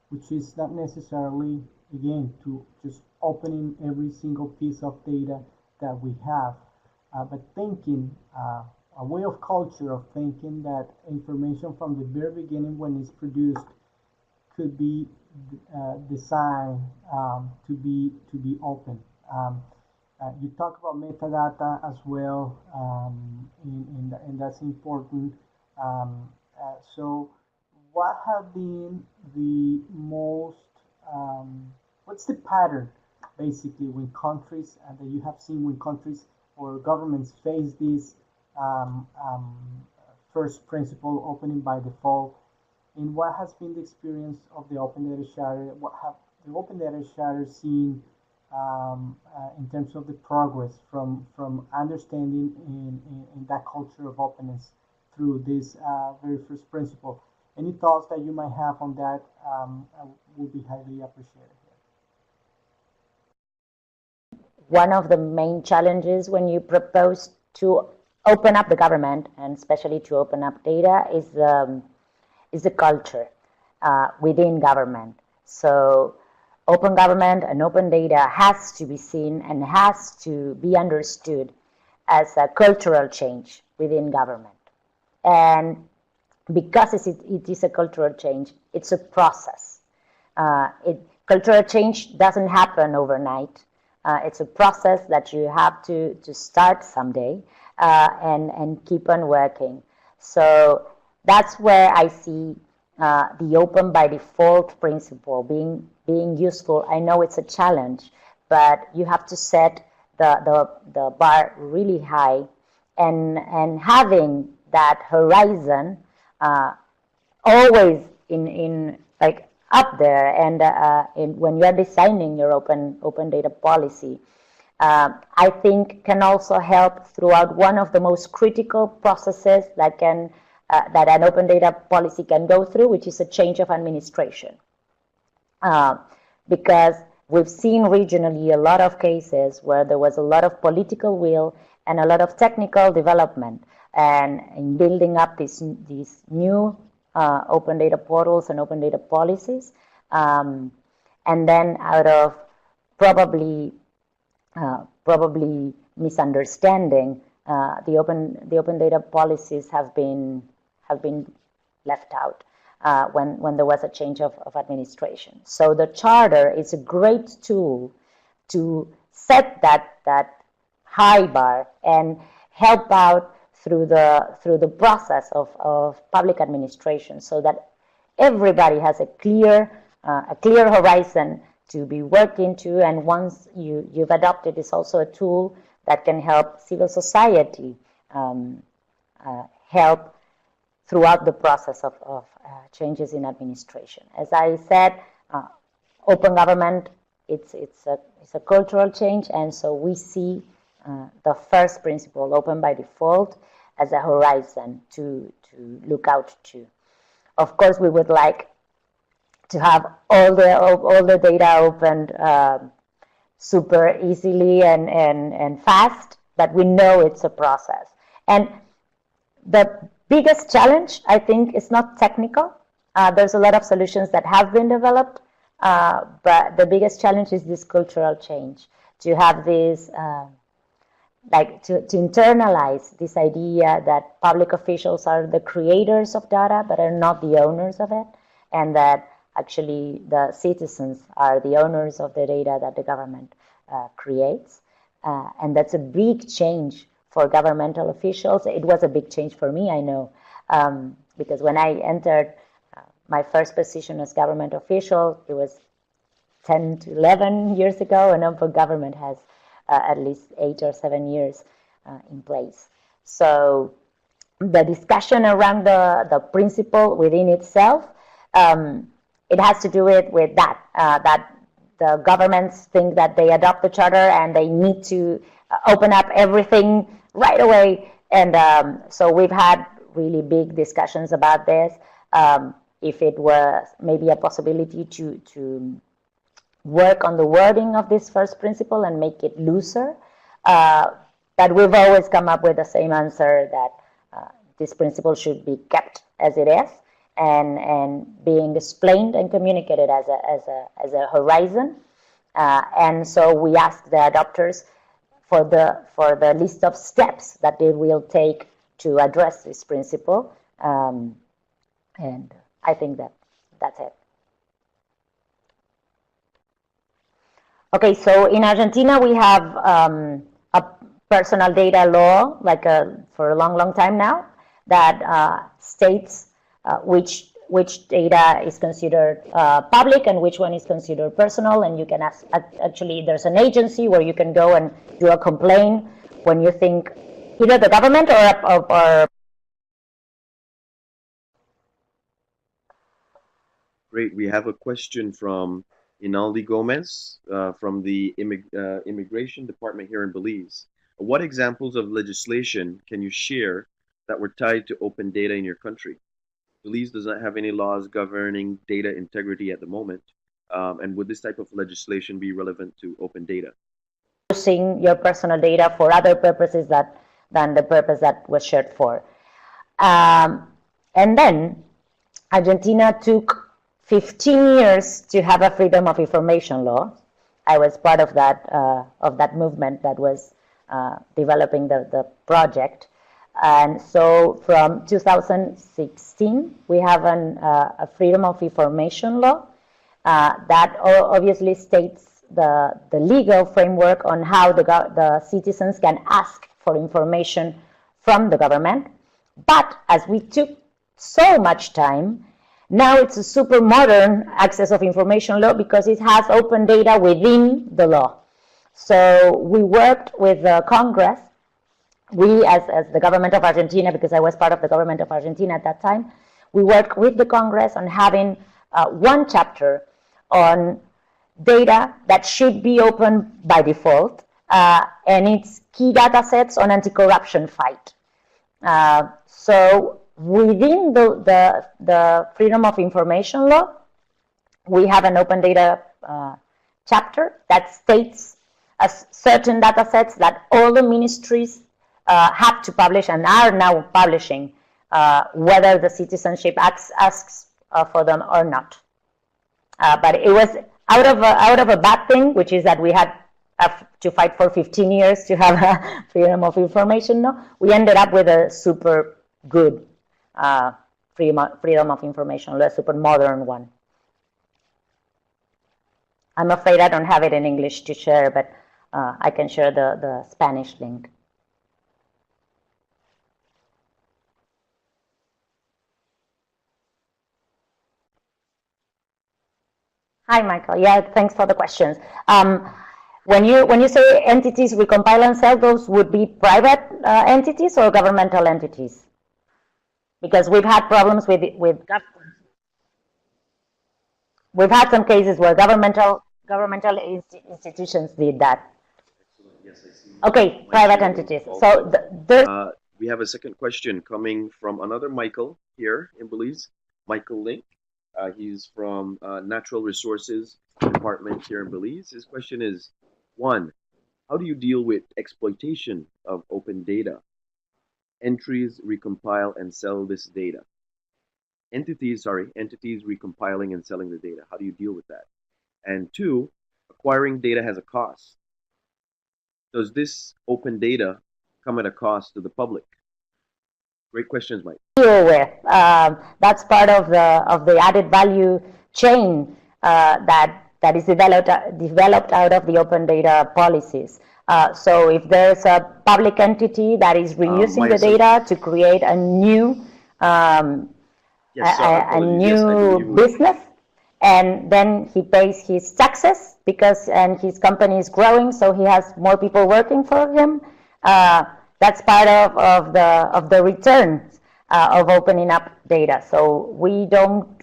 which is not necessarily, again, to just opening every single piece of data that we have, but thinking, a way of culture of thinking that information from the very beginning when it's produced could be designed, to be open. You talk about metadata as well, and that's important. So, what have been the most, what's the pattern basically when countries, that you have seen when countries or governments face this, um, um, first principle opening by default, and what has been the experience of the Open Data Charter? What have the Open Data Charter seen, in terms of the progress from understanding in that culture of openness through this, very first principle? Any thoughts that you might have on that, would be highly appreciated. One of the main challenges when you propose to open up the government, and especially to open up data, is the culture within government. So open government and open data has to be seen and has to be understood as a cultural change within government. And because it is a cultural change, it's a process. Cultural change doesn't happen overnight. It's a process that you have to start someday, and keep on working. So that's where I see the open by default principle being useful. I know it's a challenge, but you have to set the bar really high, and having that horizon always in like up there, and when you are designing your open data policy, I think can also help throughout one of the most critical processes that an open data policy can go through, which is a change of administration. Because we've seen regionally a lot of cases where there was a lot of political will and a lot of technical development, and in building up these new open data portals and open data policies, and then out of probably misunderstanding, the open data policies have been left out when there was a change of administration. So the charter is a great tool to set that high bar and help out through the process of public administration, so that everybody has a clear horizon to be working to. And once you've adopted, it's also a tool that can help civil society help throughout the process of changes in administration. As I said, open government, it's a cultural change, and so we see the first principle, open by default, as a horizon to look out to. Of course, we would like to have all the data opened super easily and fast, but we know it's a process. And the biggest challenge, I think, is not technical. There's a lot of solutions that have been developed, but the biggest challenge is this cultural change, to have this, to internalize this idea that public officials are the creators of data, but are not the owners of it, and that actually the citizens are the owners of the data that the government creates. And that's a big change for governmental officials. It was a big change for me, I know, because when I entered my first position as government official, it was 10 to 11 years ago, and now for government has at least 8 or 7 years in place. So the discussion around the principle within itself, it has to do with that, that the governments think that they adopt the charter and they need to open up everything right away. And so we've had really big discussions about this. If it was maybe a possibility to work on the wording of this first principle and make it looser. But we've always come up with the same answer that this principle should be kept as it is and being explained and communicated as a horizon. And so we ask the adopters for the list of steps that they will take to address this principle. And I think that's it. Okay, so in Argentina we have a personal data law, for a long time now, that states which data is considered public and which one is considered personal. And you can ask, actually, there's an agency where you can go and do a complaint when you think either the government or Great. We have a question from Inaldi Gomez from the Immigration Department here in Belize. What examples of legislation can you share that were tied to open data in your country? Belize does not have any laws governing data integrity at the moment. And would this type of legislation be relevant to open data? Using your personal data for other purposes than the purpose that was shared for. And then Argentina took 15 years to have a freedom of information law. I was part of that movement that was developing the project. And so from 2016, we have a freedom of information law that obviously states the legal framework on how the citizens can ask for information from the government. But as we took so much time, now it's a super modern access of information law because it has open data within the law. So we worked with the Congress. We, as the government of Argentina, because I was part of the government of Argentina at that time, we worked with the Congress on having one chapter on data that should be open by default, and it's key data sets on anti-corruption fight. So within the freedom of information law, we have an open data chapter that states certain data sets that all the ministries have to publish and are now publishing, whether the citizenship asks for them or not. But it was out of a bad thing, which is that we had to fight for 15 years to have a freedom of information law. We ended up with a super good freedom of information law, a super modern one. I'm afraid I don't have it in English to share, but I can share the Spanish link. Hi, Michael. Yeah, thanks for the questions. When you say entities recompile and sell, those would be private entities or governmental entities? Because we've had problems with we've had some cases where governmental institutions did that. Yes, I see. Okay, private entities. So we have a second question coming from another Michael here in Belize, Michael Link. He's from Natural Resources Department here in Belize. His question is, 1, how do you deal with exploitation of open data? Entries recompile and sell this data. Entities recompiling and selling the data. How do you deal with that? And 2, acquiring data has a cost. Does this open data come at a cost to the public? Great questions, Mike. Deal with. That's part of the added value chain that is developed out of the open data policies. So if there's a public entity that is reusing the data to create a new business, and then he pays his taxes and his company is growing, so he has more people working for him. That's part of the returns of opening up data. So you don't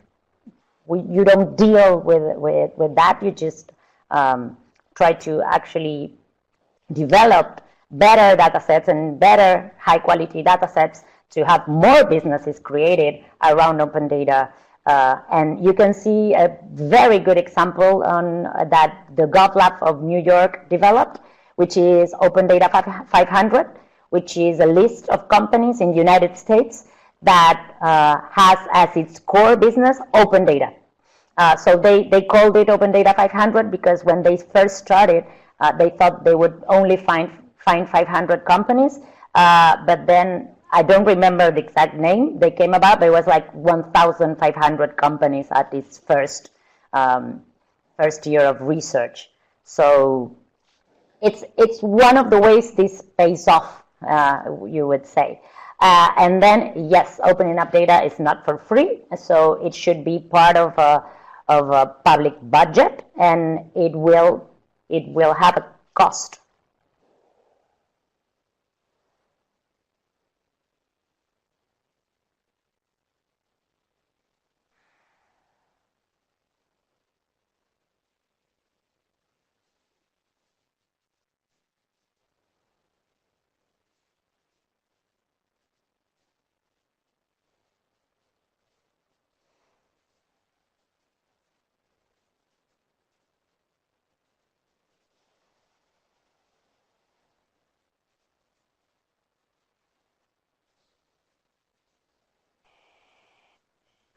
deal with that. You just try to actually develop better data sets and better high quality data sets to have more businesses created around open data. And you can see a very good example on that the GovLab of New York developed, which is Open Data 500, which is a list of companies in the United States that has as its core business open data. So they called it Open Data 500 because when they first started, they thought they would only find 500 companies, but then I don't remember the exact name they came about, but it was like 1,500 companies at its first year of research. So it's one of the ways this pays off, you would say. And then, yes, opening up data is not for free, so it should be part of a public budget, and it will have a cost.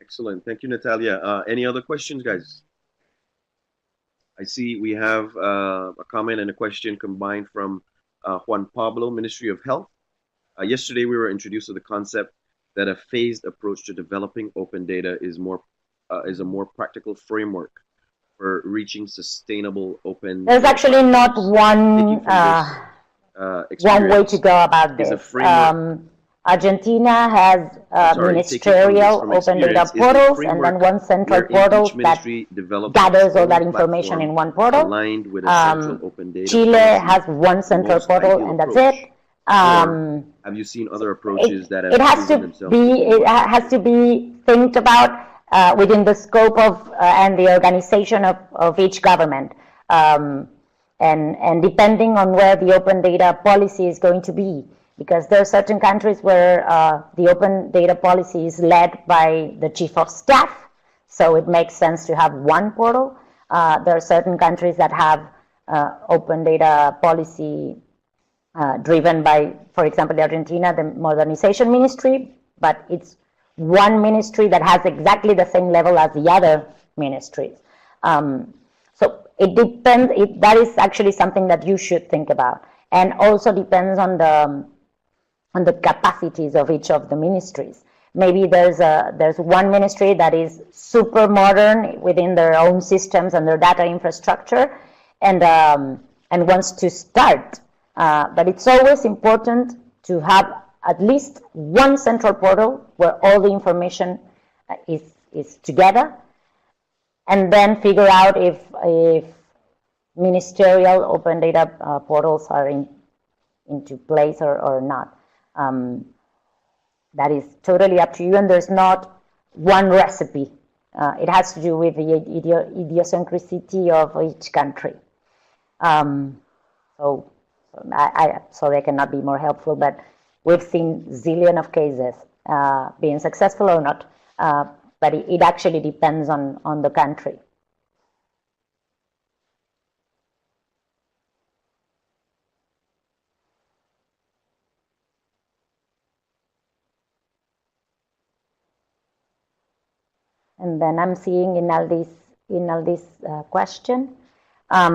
Excellent. Thank you, Natalia. Any other questions, guys? I see we have a comment and a question combined from Juan Pablo, Ministry of Health. Yesterday, we were introduced to the concept that a phased approach to developing open data is a more practical framework for reaching sustainable open. There's actually not one way to go about this. Argentina has ministerial open data portals and then one central portal that gathers all that information in one portal. Chile has one central portal and that's it. Have you seen other approaches that have it has to be think about within the scope of and the organization of each government, and depending on where the open data policy is going to be, because there are certain countries where the open data policy is led by the chief of staff, so it makes sense to have one portal. There are certain countries that have open data policy driven by, for example, Argentina, the modernization ministry, but it's one ministry that has exactly the same level as the other ministries. So it depends. That is actually something that you should think about, and also depends on the capacities of each of the ministries. Maybe there's one ministry that is super modern within their own systems and their data infrastructure, and wants to start. But it's always important to have at least one central portal where all the information is together, and then figure out if ministerial open data portals are into place or not. That is totally up to you, and there's not one recipe. It has to do with the idiosyncrasy of each country. So sorry, I cannot be more helpful, but we've seen zillion of cases being successful or not, but it actually depends on the country. And then I'm seeing in all this question. I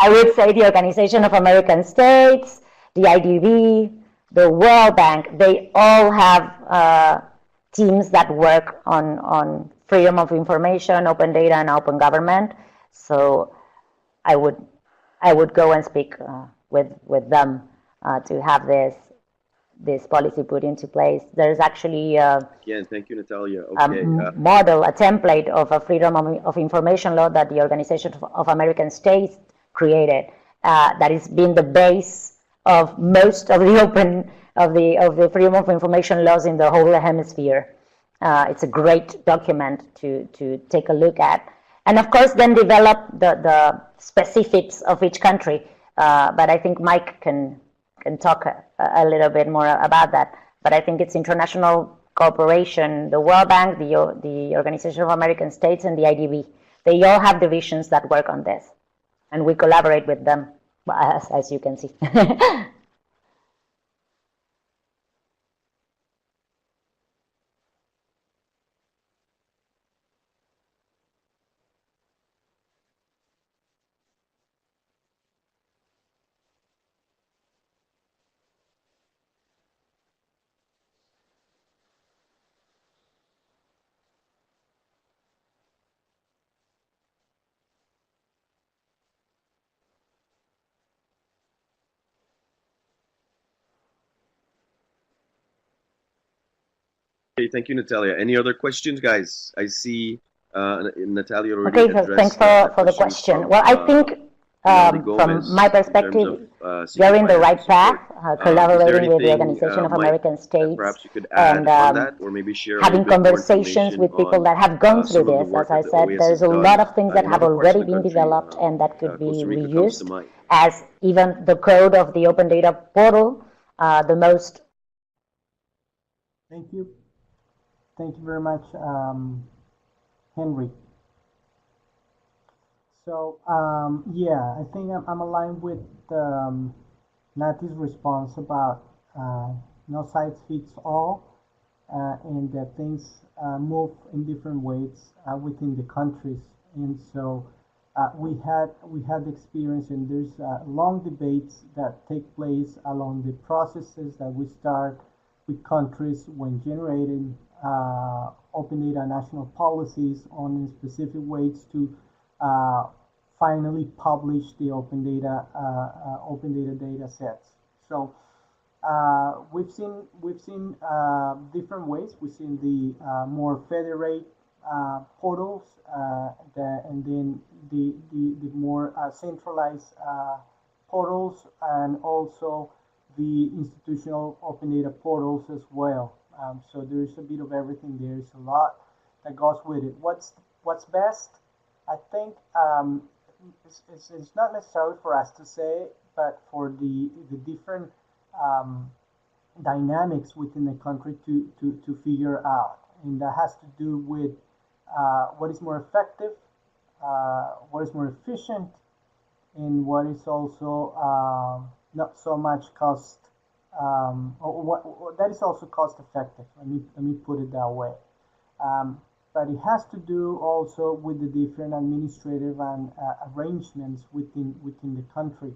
would say the Organization of American States, the IDB, the World Bank, they all have teams that work on freedom of information, open data, and open government. So I would go and speak with them to have this policy put into place. There's actually again, thank you, Natalia. Okay, a template of a freedom of information law that the Organization of American States created. That has been the base of most of the freedom of information laws in the whole hemisphere. It's a great document to take a look at, and of course, then develop the specifics of each country. But I think Mike can talk a little bit more about that. But I think it's international cooperation, the World Bank, the Organization of American States, and the IDB. They all have divisions that work on this, and we collaborate with them, as you can see. Okay, thank you, Natalia. Any other questions, guys? I see Natalia already Okay, so thanks addressed a for the question question. from Well, I think Rinaldi from my Gomez in terms perspective, of you're seeking in the right financial path, support. Is there collaborating with the anything, Organization of Mike, American that States, perhaps you could and add on that, or maybe share a little having bit more conversations information with people on that have gone through some of the this. work As I that the said, OAS there's has a lot done of things that in have other parts of already the been country? developed and that could be Costa Rica comes to reused, mind. as even the code of the Open Data Portal, the most. Thank you. Thank you very much, Henry. So, yeah, I think I'm aligned with Nati's response about no size fits all, and that things move in different ways within the countries. And so we had experience, and there's long debates that take place along the processes that we start with countries when generating open data national policies on specific ways to uh, finally publish the open data data sets. So we've seen different ways. We've seen the more federate portals, and then the more centralized portals, and also the institutional open data portals as well. So there's a bit of everything. There's a lot that goes with it. What's best? I think it's not necessarily for us to say, but for the different um, dynamics within the country to figure out. And that has to do with what is more effective, what is more efficient, and what is also not so much cost, or what that is also cost effective. Let me put it that way. Um, but it has to do also with the different administrative and arrangements within the country.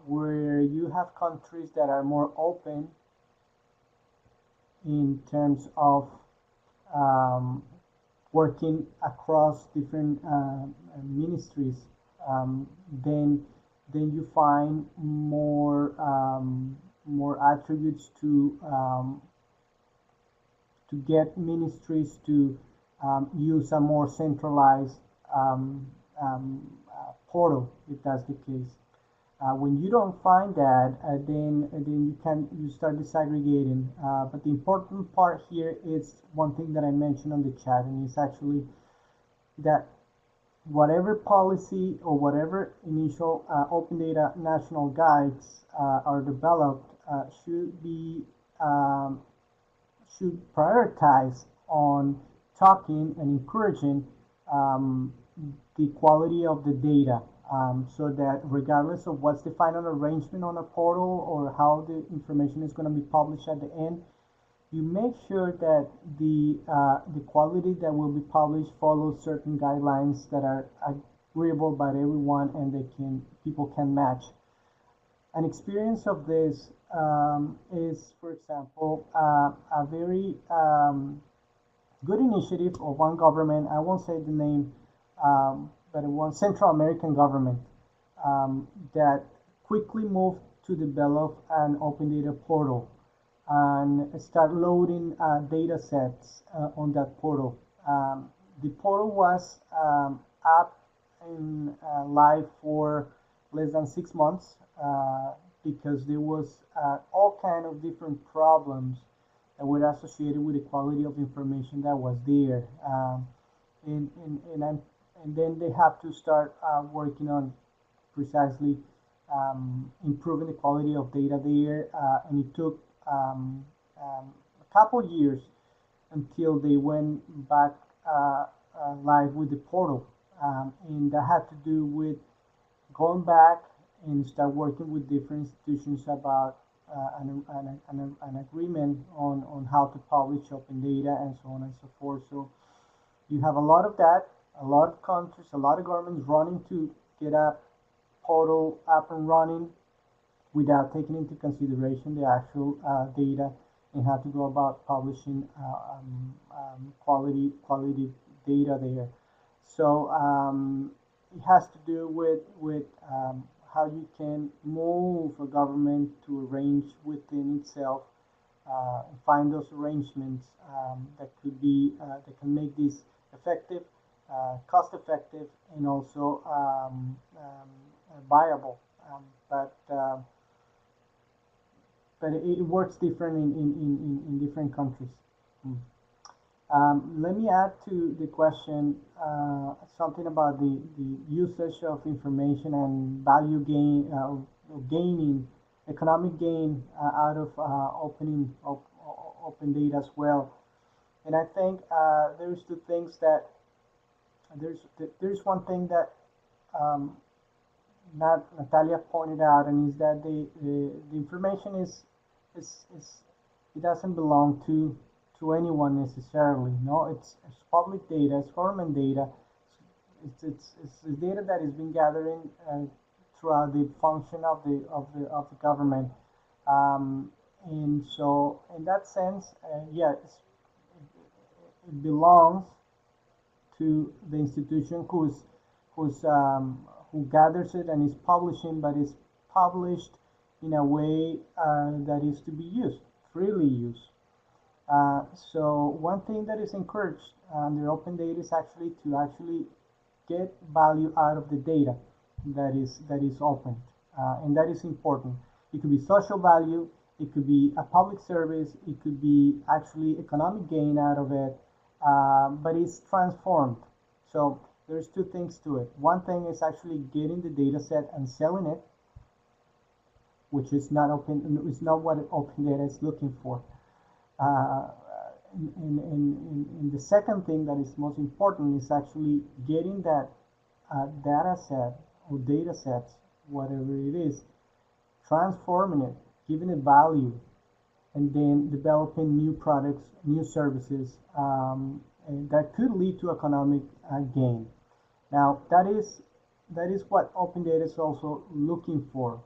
Where you have countries that are more open in terms of um, working across different ministries, um, then then you find more attributes to get ministries to use a more centralized portal, if that's the case. When you don't find that, then you start disaggregating. But the important part here is one thing that I mentioned on the chat, and it's actually that whatever policy or whatever initial open data national guides are developed um, should prioritize on talking and encouraging um, the quality of the data, so that regardless of what's the final arrangement on a portal or how the information is going to be published at the end, you make sure that the quality that will be published follows certain guidelines that are agreeable by everyone, and people can match. An experience of this is, for example, a very good initiative of one government. I won't say the name, but one Central American government that quickly moved to develop an open data portal and start loading data sets on that portal. The portal was up in live for less than 6 months, because there was all kind of different problems that were associated with the quality of information that was there. And, and, and, and then they have to start working on precisely improving the quality of data there, and it took a couple years until they went back live with the portal, and that had to do with going back and start working with different institutions about an agreement on how to publish open data and so on and so forth. So you have a lot of that, a lot of countries, a lot of governments running to get a portal up and running without taking into consideration the actual data and how to go about publishing quality data there. So it has to do with how you can move a government to arrange within itself, find those arrangements that could be that can make this effective, cost effective, and also viable. But it works different in different countries. Mm. Let me add to the question something about the usage of information and value gain, gaining economic gain out of open data as well. And I think there's two things that there's one thing that um, Natalia pointed out, and is that the information is it doesn't belong to anyone necessarily. No, it's public data, it's government data, it's data that is being gathered throughout the function of the government. And so, in that sense, yeah, it belongs to the institution who gathers it and is publishing, but is published in a way that is to be used, freely used. So one thing that is encouraged under open data is actually to actually get value out of the data that is opened, and that is important. It could be social value, it could be a public service, it could be actually economic gain out of it, but it's transformed. So there's two things to it. One thing is actually getting the data set and selling it, which is not open, is not what open data is looking for. Uh, and the second thing that is most important is actually getting that data set or data sets, whatever it is, transforming it, giving it value, and then developing new products, new services and that could lead to economic gain. Now, that is what open data is also looking for.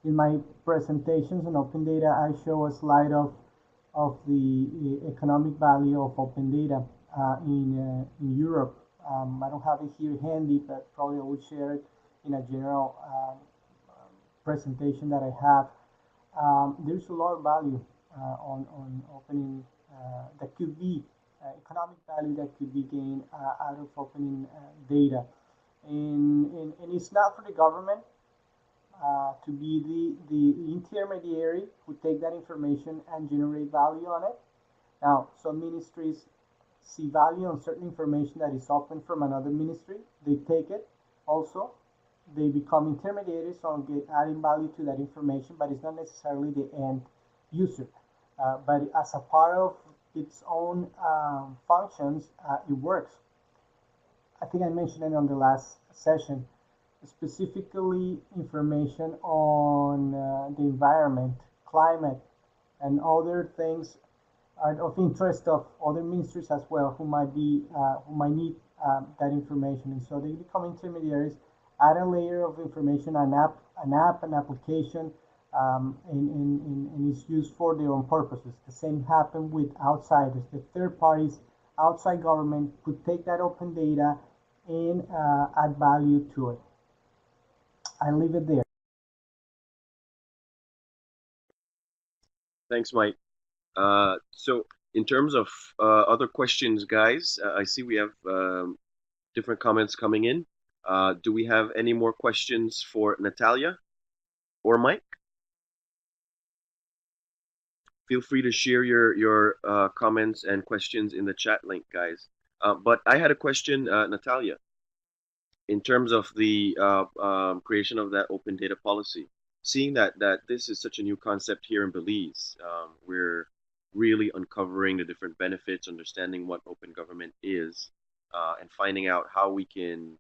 In my presentations on open data, I show a slide of the economic value of open data in Europe. I don't have it here handy, but probably I will share it in a general presentation that I have. There's a lot of value on opening that could be economic value that could be gained out of opening data. And it's not for the government to be the intermediary who take that information and generate value on it. Now, some ministries see value on certain information that is open from another ministry. They take it also. They become intermediaries on adding value to that information, but it's not necessarily the end user. But as a part of its own functions, it works. I think I mentioned it on the last session, specifically information on the environment, climate, and other things are of interest of other ministries as well, who might need that information, and so they become intermediaries, add a layer of information, an application, and it's used for their own purposes. The same happened with outsiders. The third parties, outside government, could take that open data and add value to it. I leave it there. Thanks, Mike. So in terms of other questions, guys, I see we have different comments coming in. Do we have any more questions for Natalia or Mike? Feel free to share your comments and questions in the chat link, guys. But I had a question, Natalia. in terms of the creation of that open data policy, seeing that this is such a new concept here in Belize, we're really uncovering the different benefits, understanding what open government is, and finding out how we can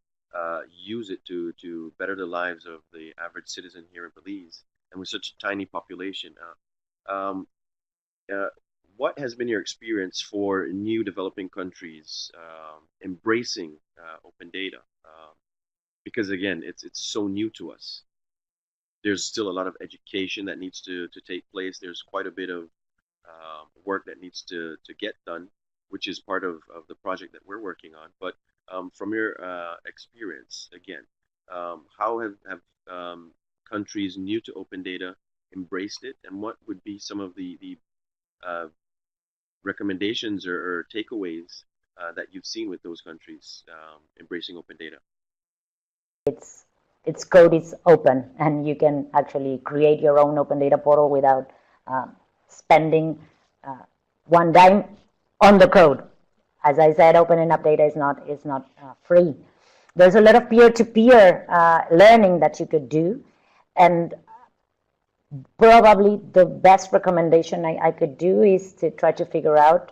use it to better the lives of the average citizen here in Belize, and with such a tiny population. Um, uh, what has been your experience for new developing countries embracing open data? Because again, it's so new to us. There's still a lot of education that needs to take place. There's quite a bit of work that needs to get done, which is part of the project that we're working on. But from your experience, again, how have countries new to open data embraced it, and what would be some of the uh, recommendations or takeaways that you've seen with those countries embracing open data? Its its code is open, and you can actually create your own open data portal without spending one dime on the code. As I said, opening up data is not free. There's a lot of peer-to-peer learning that you could do, and probably the best recommendation I could do is to try to figure out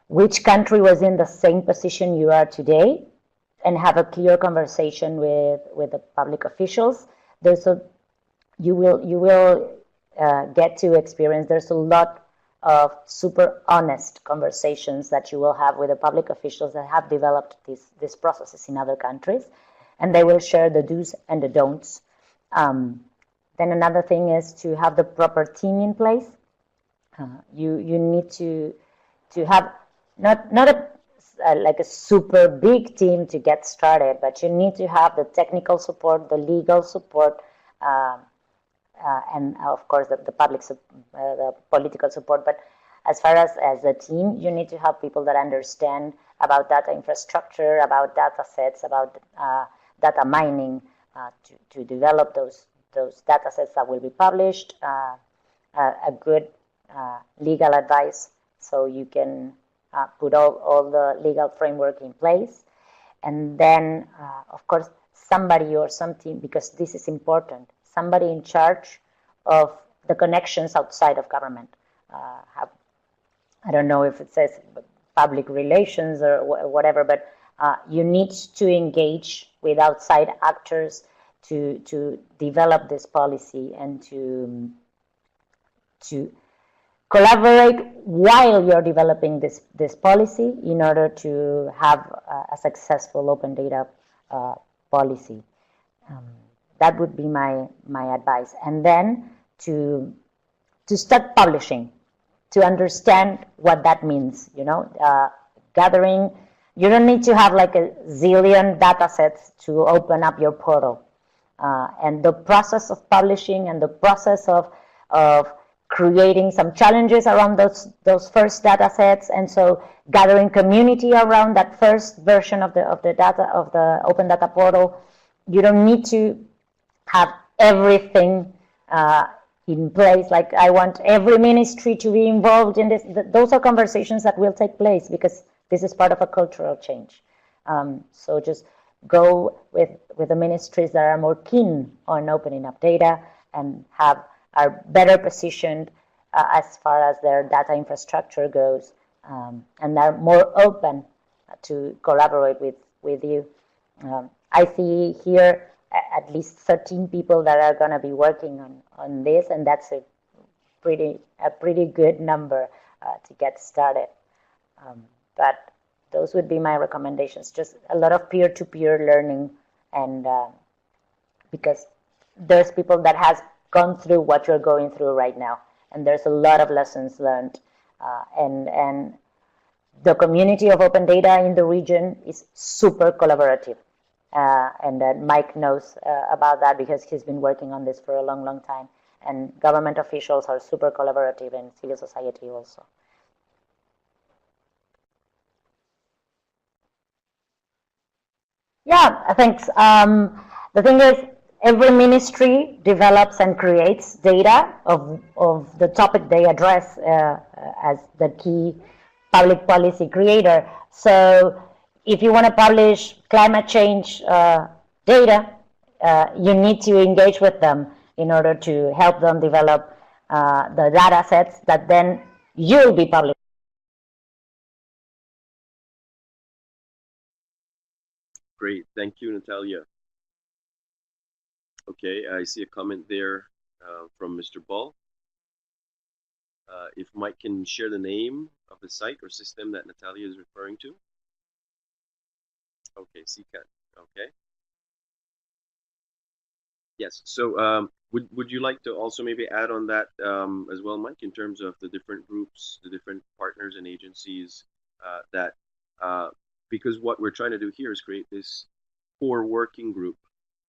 which country was in the same position you are today, and have a clear conversation with the public officials. There's a you will get to experience. There's a lot of super honest conversations that you will have with the public officials that have developed these processes in other countries, and they will share the do's and the don'ts. Then another thing is to have the proper team in place. You need to have not a like a super big team to get started, but you need to have the technical support, the legal support, and of course the public, the political support. But as far as a team, you need to have people that understand about data infrastructure, about data sets, about data mining, to develop those data sets that will be published, a good legal advice, so you can put all the legal framework in place. And then, of course, somebody or something, because this is important, somebody in charge of the connections outside of government. I don't know if it says public relations or whatever, but you need to engage with outside actors to develop this policy and to collaborate while you're developing this policy in order to have a successful open data policy. That would be my advice. And then to start publishing, to understand what that means. Gathering. You don't need to have like a zillion data sets to open up your portal. And the process of publishing and the process of creating some challenges around those first data sets, and so gathering community around that first version of the open data portal. You don't need to have everything in place. Like, I want every ministry to be involved in this. Those are conversations that will take place because this is part of a cultural change. So just go with the ministries that are more keen on opening up data and are better positioned as far as their data infrastructure goes, and are more open to collaborate with you. I see here at least 13 people that are going to be working on this, and that's a pretty good number to get started. But those would be my recommendations. Just a lot of peer-to-peer learning, and because there's people that has gone through what you're going through right now, and there's a lot of lessons learned, and the community of open data in the region is super collaborative, and Mike knows about that because he's been working on this for a long time, and government officials are super collaborative, and civil society also. Yeah, thanks. The thing is, every ministry develops and creates data of the topic they address as the key public policy creator. So if you want to publish climate change data, you need to engage with them in order to help them develop the data sets that then you'll be publishing. Great, thank you, Natalia. Okay, I see a comment there from Mr. Ball. If Mike can share the name of the site or system that Natalia is referring to. Okay, CCAT. Okay. Yes. So, would you like to also maybe add on that as well, Mike, in terms of the different groups, the different partners and agencies that because what we're trying to do here is create this core working group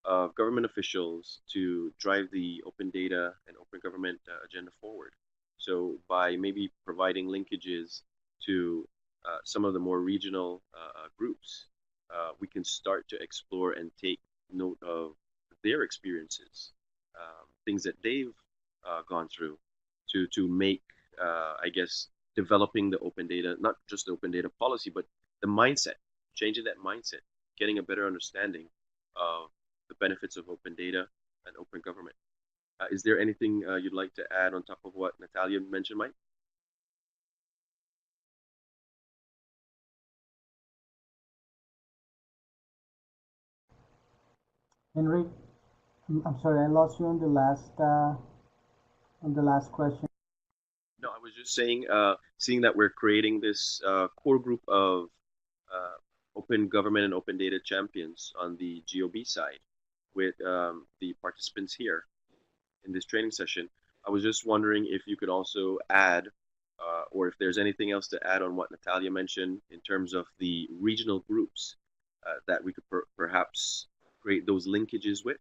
of government officials to drive the open data and open government agenda forward. So by maybe providing linkages to some of the more regional groups, we can start to explore and take note of their experiences, things that they've gone through to make, I guess, developing the open data, not just the open data policy, but the mindset, changing that mindset, getting a better understanding of the benefits of open data and open government. Is there anything you'd like to add on top of what Natalia mentioned, Mike? Henry, I'm sorry, I lost you on the last question. No, I was just saying, seeing that we're creating this core group of open government and open data champions on the GOB side with the participants here in this training session. I was just wondering if you could also add, or if there's anything else to add on what Natalia mentioned in terms of the regional groups that we could perhaps create those linkages with,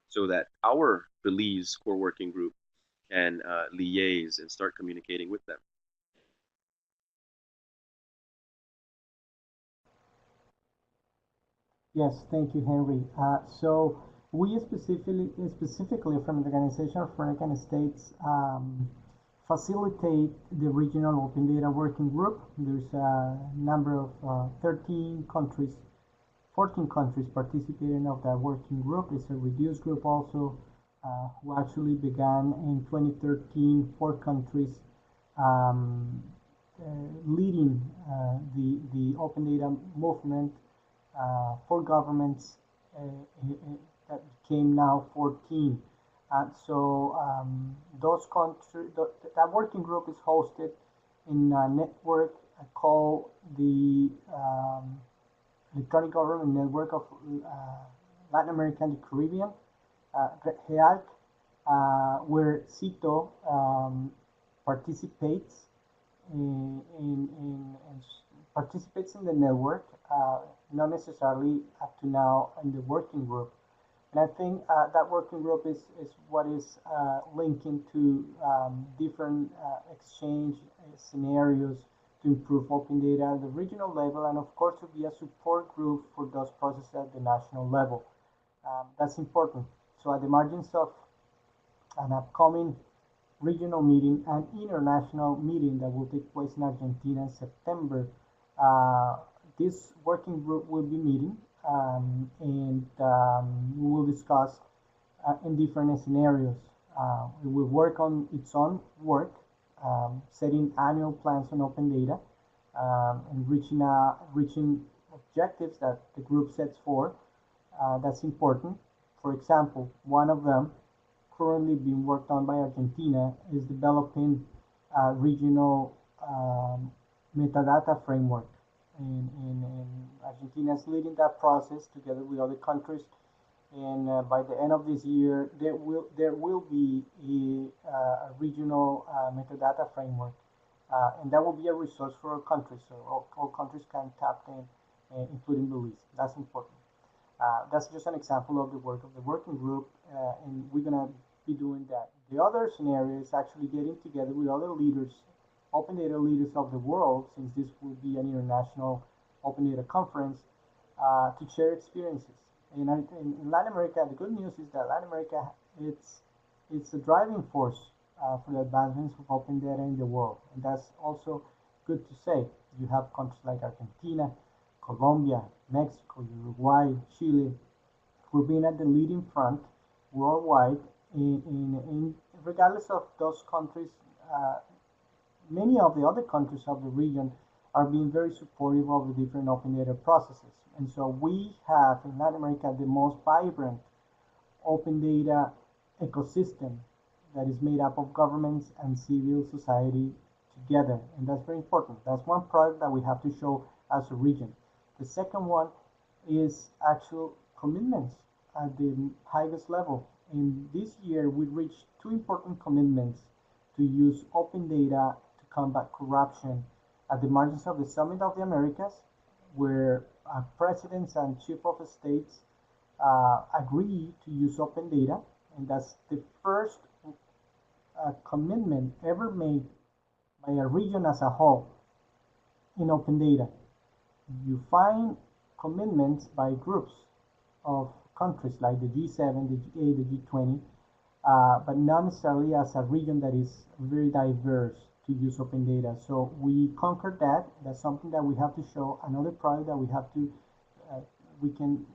so that our Belize core working group can liaise and start communicating with them. Yes, thank you, Henry. So we specifically from the Organization of American States facilitate the regional open data working group. There's a number of 13 countries, 14 countries participating of that working group. It's a reduced group also, who actually began in 2013, 4 countries um, leading the open data movement for governments that became now 14. Those countries, that working group is hosted in a network called the Electronic Government Network of Latin America and the Caribbean, HEALC, where CITO participates in participates in the network, not necessarily up to now in the working group. And I think that working group is what is linking to different exchange scenarios to improve open data at the regional level, and of course to be a support group for those processes at the national level. That's important. So at the margins of an upcoming regional meeting and international meeting that will take place in Argentina in September, this working group will be meeting, and we will discuss in different scenarios. It will work on its own work, setting annual plans on open data, and reaching objectives that the group sets for. That's important. For example, one of them currently being worked on by Argentina is developing a regional metadata framework. And Argentina is leading that process together with other countries. And by the end of this year, there will be a regional metadata framework, and that will be a resource for our countries, so all countries can tap in, including Belize. That's important. That's just an example of the work of the working group, and we're gonna be doing that. The other scenario is actually getting together with other leaders, open data leaders of the world, since this will be an international open data conference, to share experiences. In Latin America, the good news is that Latin America it's a driving force for the advancements of open data in the world, and that's also good to say. You have countries like Argentina, Colombia, Mexico, Uruguay, Chile, who've been at the leading front worldwide regardless of those countries, uh, many of the other countries of the region are being very supportive of the different open data processes. And so we have in Latin America the most vibrant open data ecosystem that is made up of governments and civil society together. And that's very important. That's one product that we have to show as a region. The second one is actual commitments at the highest level. In this year, we reached two important commitments to use open data to combat corruption at the margins of the Summit of the Americas, where presidents and chief of states agree to use open data, and that's the first commitment ever made by a region as a whole in open data. You find commitments by groups of countries like the G7, the G8, the G20, but not necessarily as a region that is very diverse to use open data. So we conquered that. That's something that we have to show. Another product that we can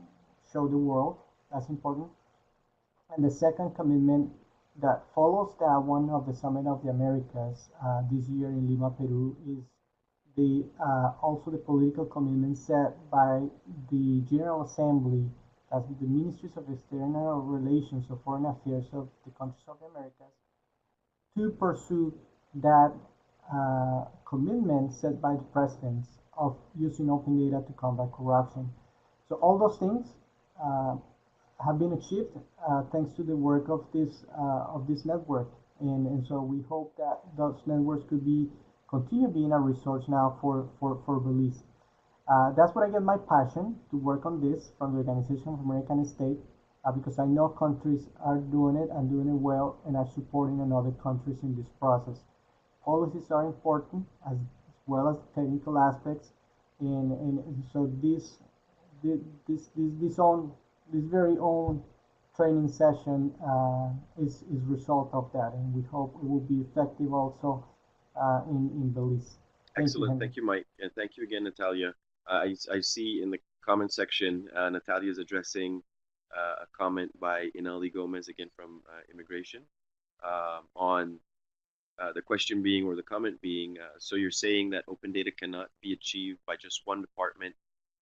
show the world. That's important. And the second commitment that follows that one of the Summit of the Americas this year in Lima, Peru, is the also the political commitment set by the General Assembly as the Ministries of External Relations or Foreign Affairs of the countries of the Americas to pursue that commitment set by the presidents of using open data to combat corruption. So all those things have been achieved thanks to the work of this network, and so we hope that those networks could continue being a resource now for Belize. That's what I get my passion to work on this from the Organization of American States because I know countries are doing it and doing it well and are supporting other countries in this process. Policies are important as well as technical aspects, and so this very own training session is result of that, and we hope it will be effective also in Belize. Excellent. Thank you, Mike. And thank you again, Natalia. I see in the comment section, Natalia is addressing a comment by Inali Gomez, again from Immigration, on the question being, or the comment being, so you're saying that open data cannot be achieved by just one department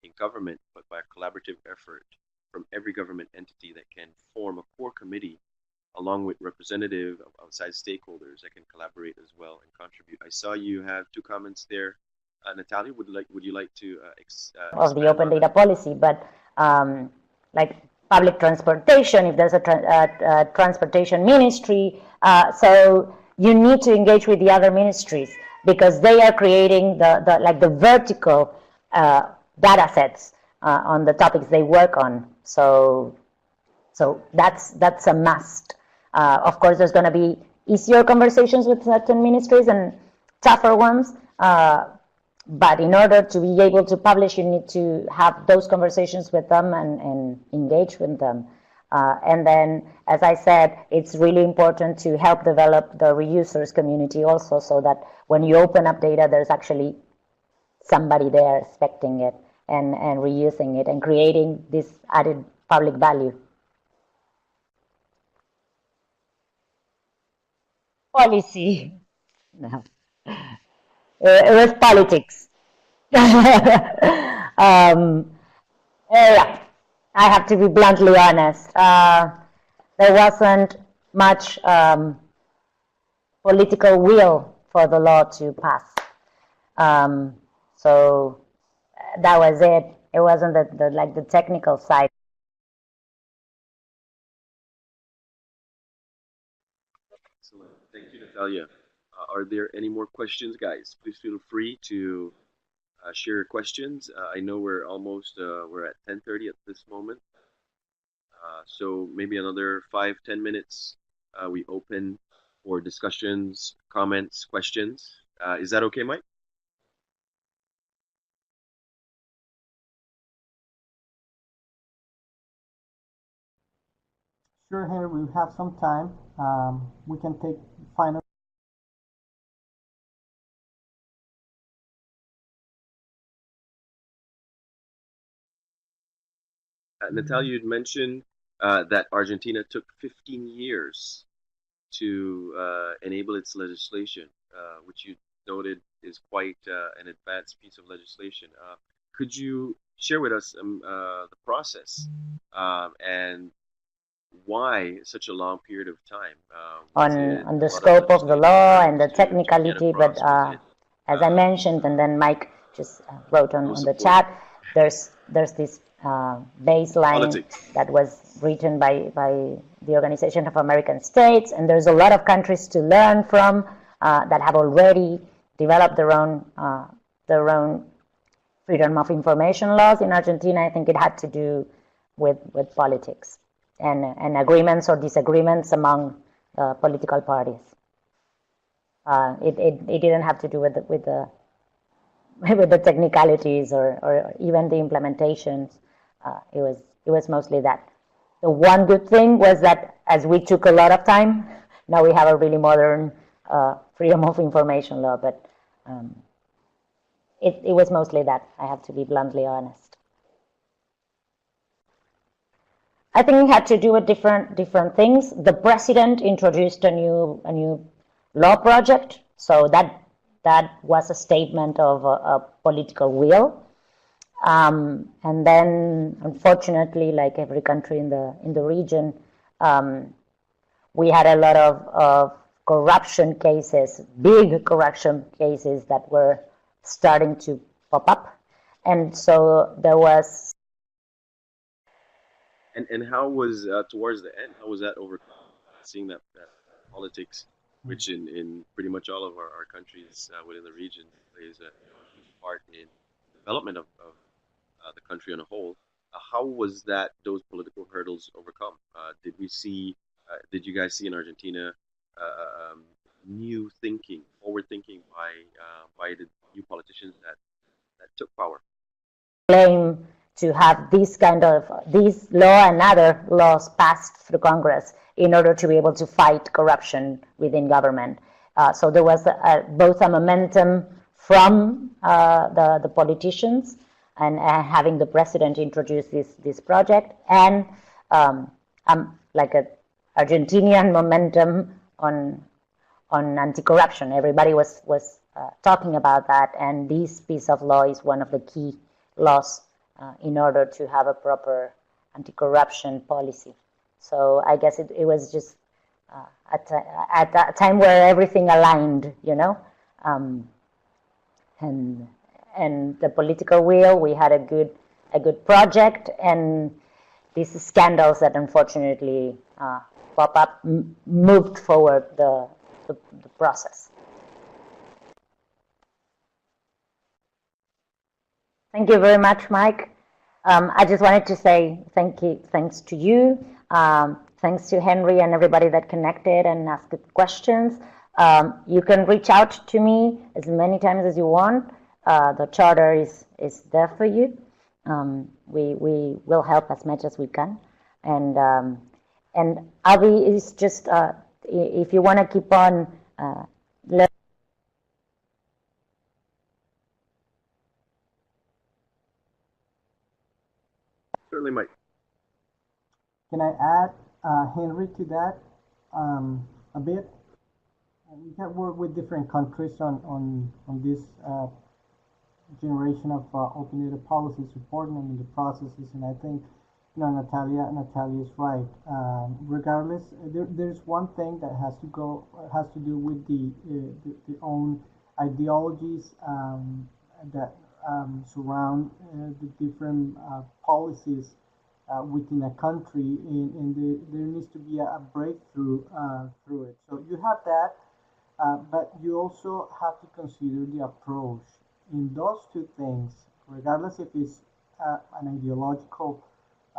in government, but by a collaborative effort from every government entity that can form a core committee along with representative of outside stakeholders that can collaborate as well and contribute. I saw you have two comments there. Natalia, would you like to of the open data policy, but like public transportation, if there's a transportation ministry, so you need to engage with the other ministries because they are creating the vertical data sets on the topics they work on. So that's a must. Of course, there's going to be easier conversations with certain ministries and tougher ones. But in order to be able to publish, you need to have those conversations with them and engage with them. And then, as I said, it's really important to help develop the reusers community also, so that when you open up data, there's actually somebody there expecting it and reusing it and creating this added public value. Policy. No. It was politics. Yeah, I have to be bluntly honest. There wasn't much political will for the law to pass. So that was it. It wasn't the technical side. Excellent. Thank you, Natalia. Are there any more questions, guys? Please feel free to share your questions. I know we're at 10:30 at this moment. So maybe another 5-10 minutes. We open for discussions, comments, questions. Is that okay, Mike? Sure, Henry, we have some time. We can take final Natalia, you'd mentioned that Argentina took 15 years to enable its legislation, which you noted is quite an advanced piece of legislation. Could you share with us the process and why such a long period of time? Was it On the a lot of scope of the legislative law and the hurdles to get technicality, but across? Was it as I mentioned, and then Mike just wrote no on the support? chat, there's this baseline Politics. that was written by the Organization of American States, and there's a lot of countries to learn from that have already developed their own freedom of information laws. In Argentina, I think it had to do with politics and agreements or disagreements among political parties. It didn't have to do with the with the technicalities or even the implementations. It was mostly that. The one good thing was that as we took a lot of time, now we have a really modern freedom of information law. But it was mostly that. I have to be bluntly honest. I think it had to do with different things. The president introduced a new law project, so that was a statement of a political will. And then, unfortunately, like every country in the region, we had a lot of corruption cases, big corruption cases that were starting to pop up, and so there was. And how was towards the end? How was that overcome? Seeing that politics, which in pretty much all of our countries within the region plays a huge part in the development of the country on a whole. How was that those political hurdles overcome? Did we see? Did you guys see in Argentina new thinking, forward thinking by the new politicians that took power? Claim to have these law and other laws passed through Congress in order to be able to fight corruption within government. So there was both a momentum from the politicians and having the president introduce this project, and like a Argentinian momentum on anti-corruption. Everybody was talking about that, and this piece of law is one of the key laws in order to have a proper anti-corruption policy. So I guess it was just at a time where everything aligned, and the political will. We had a good project, and these scandals that unfortunately pop up moved forward the process. Thank you very much, Mike. I just wanted to say thanks to you, thanks to Henry and everybody that connected and asked questions. You can reach out to me as many times as you want. The charter is there for you. We will help as much as we can, and Avi is just if you want to keep on. Certainly, Mike. Can I add, Henry, to that a bit? We have worked with different countries on this generation of open data policy, supporting them in the processes, and I think Natalia is right. Regardless, there's one thing that has to do with the own ideologies that surround the different policies within a country, and there needs to be a breakthrough through it. So you have that, but you also have to consider the approach in those two things, regardless if it's an ideological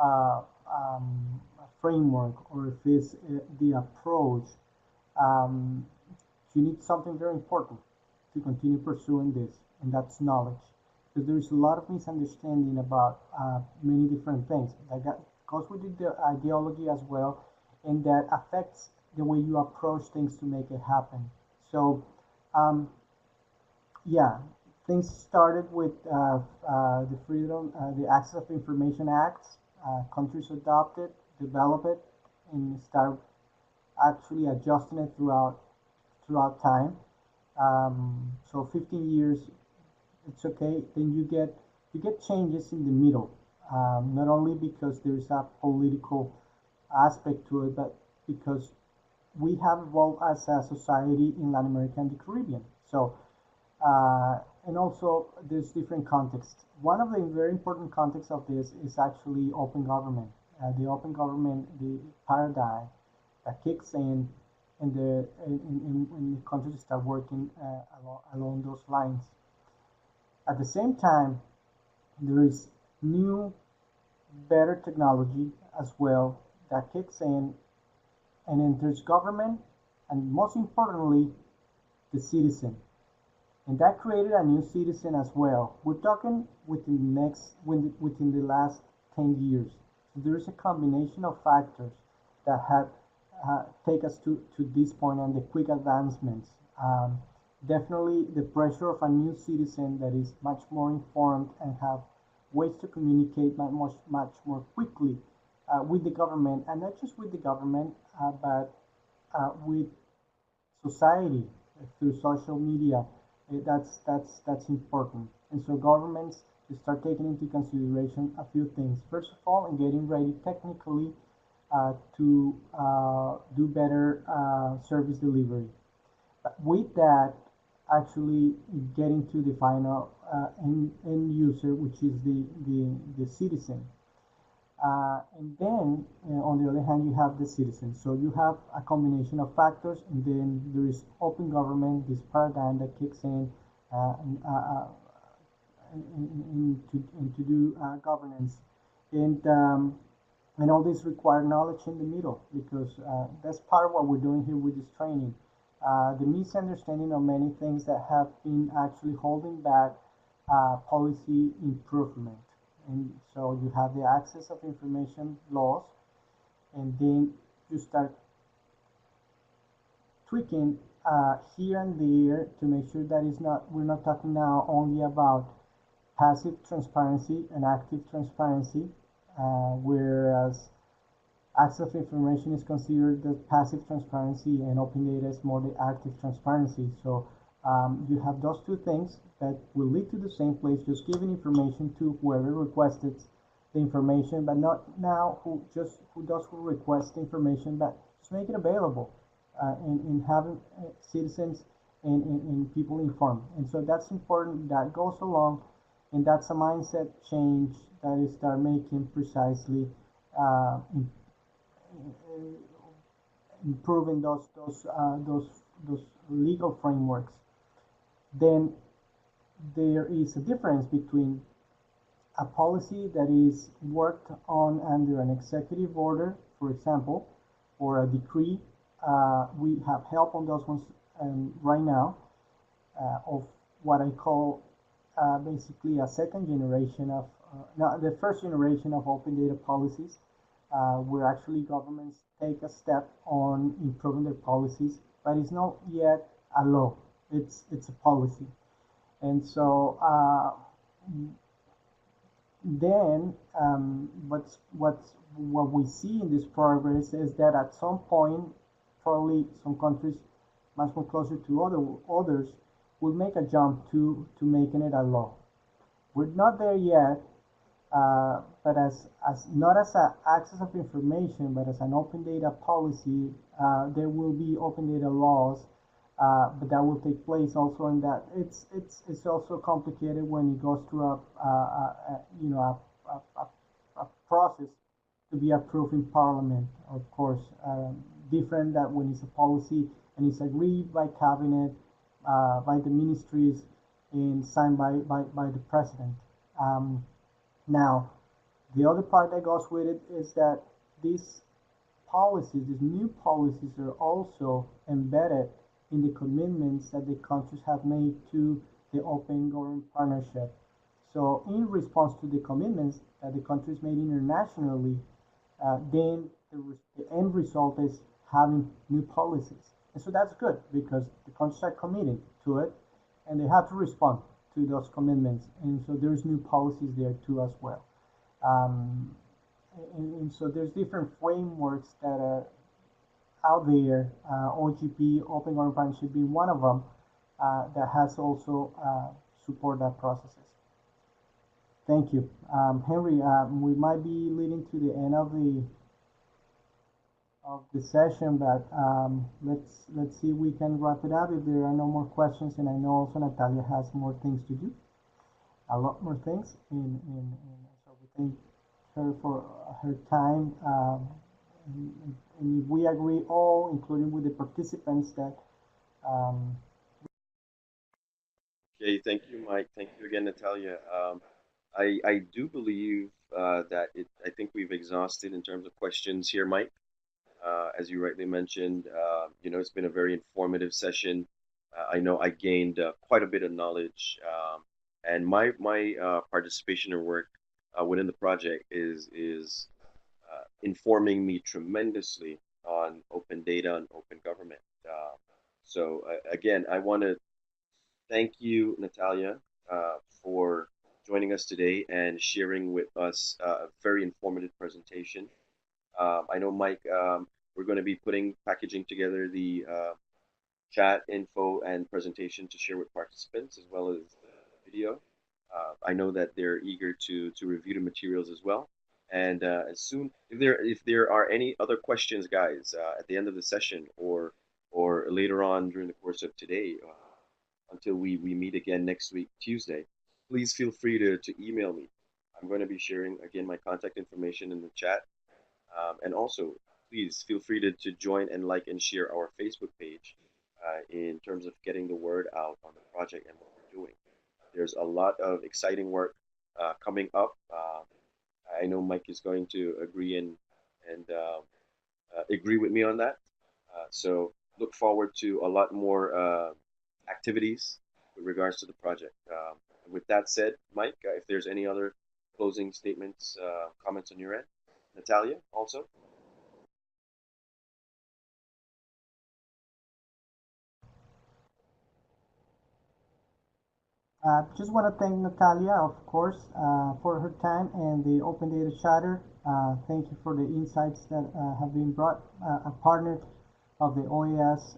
uh, um, framework or if it's the approach. Um, you need something very important to continue pursuing this, and that's knowledge. Because there's a lot of misunderstanding about many different things that goes with the ideology as well, and that affects the way you approach things to make it happen. So, um, yeah, things started with the Freedom, the Access of Information Act countries adopt it, develop it, and start actually adjusting it throughout time. So 15 years, it's okay. Then you get changes in the middle, not only because there's a political aspect to it, but because we have evolved as a society in Latin America and the Caribbean. So and also there's different contexts. One of the very important contexts of this is actually open government. The open government, the paradigm that kicks in when the countries start working along those lines. At the same time, there is new, better technology as well that kicks in and enters government, and most importantly, the citizen. And that created a new citizen as well. We're talking within the last 10 years. So there is a combination of factors that have take us to this point and the quick advancements. Definitely the pressure of a new citizen that is much more informed and have ways to communicate much more quickly with the government, and not just with the government, but with society through social media. That's important. And so governments start taking into consideration a few things. First of all, in getting ready technically to do better service delivery. But with that, actually getting to the final end user, which is the citizen. And then, on the other hand, you have the citizen. So you have a combination of factors, and then there is open government, this paradigm that kicks in uh, and, uh, uh, to do governance. And and all this require knowledge in the middle, because that's part of what we're doing here with this training. The misunderstanding of many things that have been actually holding back policy improvement. And so you have the access of information laws, and then you start tweaking here and there to make sure that we're not talking now only about passive transparency and active transparency, whereas access of information is considered the passive transparency and open data is more the active transparency. So you have those two things that will lead to the same place, just giving information to whoever requested the information, but not now who request the information, but just make it available and having citizens and people informed. And so that's important. That goes along, and that's a mindset change that is start making precisely improving those legal frameworks. Then there is a difference between a policy that is worked on under an executive order, for example, or a decree. We have help on those ones right now of what I call basically a second generation of, not the first generation of open data policies, where actually governments take a step on improving their policies, but it's not yet a law. It's a policy. And so then what we see in this progress is that at some point, probably some countries much more closer to others will make a jump to making it a law. We're not there yet, but as not as an access of information, but as an open data policy, there will be open data laws, but that will take place also in that it's also complicated when it goes through a process to be approved in Parliament. Of course, different that when it's a policy and it's agreed by cabinet, by the ministries, and signed by the president. Now, the other part that goes with it is that these these new policies, are also embedded in the commitments that the countries have made to the Open Government Partnership. So, in response to the commitments that the countries made internationally, then the end result is having new policies. And so that's good because the countries are committed to it and they have to respond to those commitments. And so there's new policies there too as well. and so there's different frameworks that are out there, OGP, Open Government Partnership being one of them, that has also support that processes. Thank you. Henry, we might be leading to the end of the session, but let's see if we can wrap it up if there are no more questions. And I know also Natalia has more things to do, a lot more things. So we thank her for her time. And if we agree all, including with the participants, that Okay, thank you, Mike. Thank you again, Natalia. I do believe that I think we've exhausted in terms of questions here, Mike. As you rightly mentioned, it's been a very informative session. I know I gained quite a bit of knowledge, and my participation or work within the project is informing me tremendously on open data and open government. So again, I want to thank you, Natalia, for joining us today and sharing with us a very informative presentation. I know, Mike, we're going to be packaging together the chat info and presentation to share with participants as well as the video. I know that they're eager to review the materials as well. And as soon, if there are any other questions, guys, at the end of the session or later on during the course of today, until we meet again next week, Tuesday, please feel free to email me. I'm going to be sharing again my contact information in the chat. And also, please feel free to join and like and share our Facebook page in terms of getting the word out on the project and what we're doing. There's a lot of exciting work coming up. I know Mike is going to agree and agree with me on that. So look forward to a lot more activities with regards to the project. With that said, Mike, if there's any other closing statements, comments on your end, Natalia also. Just want to thank Natalia, of course, for her time and the Open Data Charter. Thank you for the insights that have been brought. A partner of the OAS,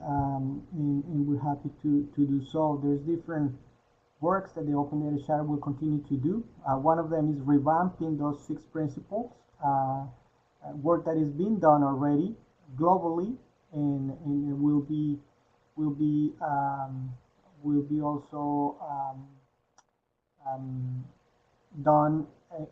and we're happy to do so. There's different works that the Open Data Charter will continue to do. One of them is revamping those 6 principles, work that is being done already globally, and will be also done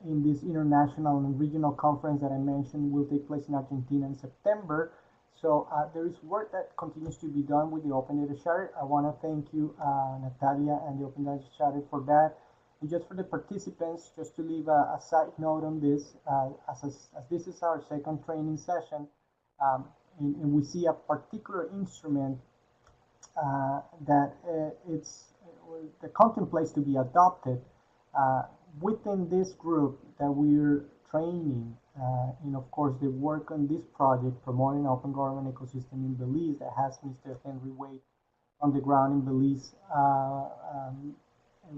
in this international and regional conference that I mentioned will take place in Argentina in September. So there is work that continues to be done with the Open Data Charter. I want to thank you, Natalia, and the Open Data Charter for that. And just for the participants, just to leave a side note on this, as this is our second training session, and we see a particular instrument that contemplates to be adopted within this group that we're training, and of course the work on this project promoting open government ecosystem in Belize that has Mr. Henry Wade on the ground in Belize.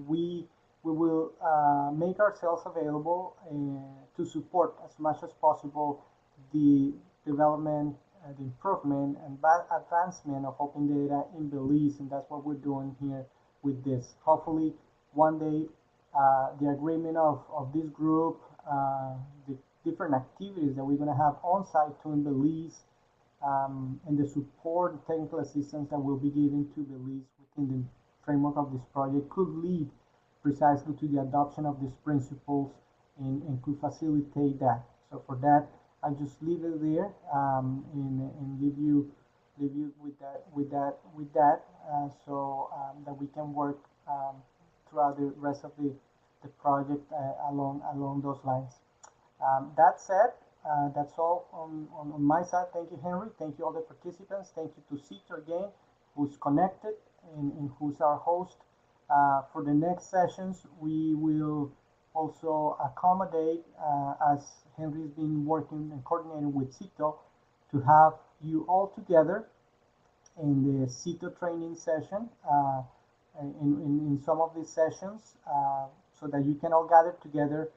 We will make ourselves available to support as much as possible the development, the improvement and advancement of open data in Belize, and that's what we're doing here with this. Hopefully one day the agreement of this group, the different activities that we're going to have on site to in Belize, and the support and technical assistance that we'll be giving to Belize within the framework of this project could lead precisely to the adoption of these principles and could facilitate that. So for that, I just leave it there, and leave you with that, so that we can work throughout the rest of the project along those lines. That said, that's all on my side. Thank you, Henry. Thank you, all the participants. Thank you to Cito again, who's connected and who's our host. For the next sessions, we will also accommodate, as Henry's been working and coordinating with Cito, to have you all together in the Cito training session, in some of these sessions, so that you can all gather together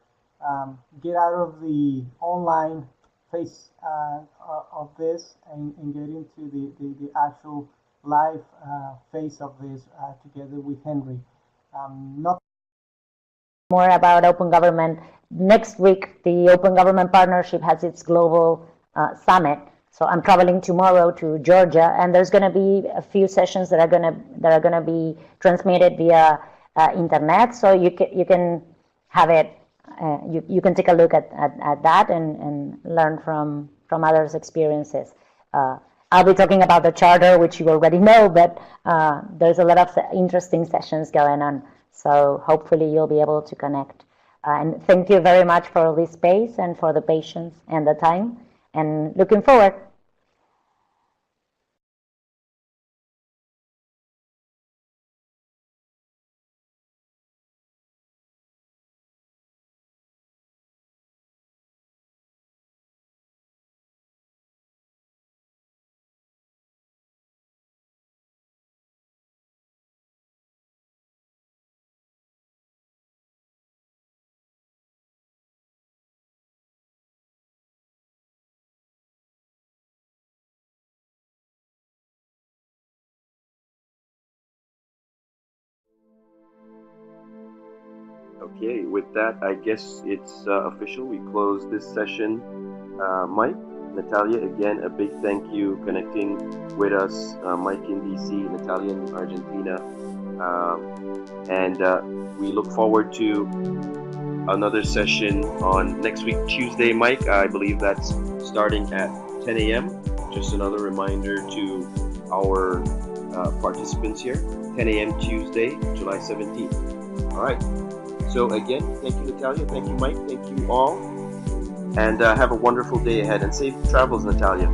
get out of the online phase of this and get into the actual live phase of this together with Henry. Not more about open government. Next week, the Open Government Partnership has its global summit. So I'm traveling tomorrow to Georgia, and there's going to be a few sessions that are going to be transmitted via internet. So you can have it. You can take a look at that and learn from others' experiences. I'll be talking about the charter, which you already know, but there's a lot of interesting sessions going on. So hopefully you'll be able to connect. And thank you very much for this space and for the patience and the time. And looking forward. Okay, with that, I guess it's official. We close this session. Mike, Natalia, again, a big thank you connecting with us. Mike in DC, Natalia in Argentina. And we look forward to another session on next week, Tuesday, Mike. I believe that's starting at 10 a.m. Just another reminder to our participants here. 10 a.m. Tuesday, July 17th. All right. So again, thank you, Natalia. Thank you, Mike. Thank you all. And have a wonderful day ahead. And safe travels, Natalia.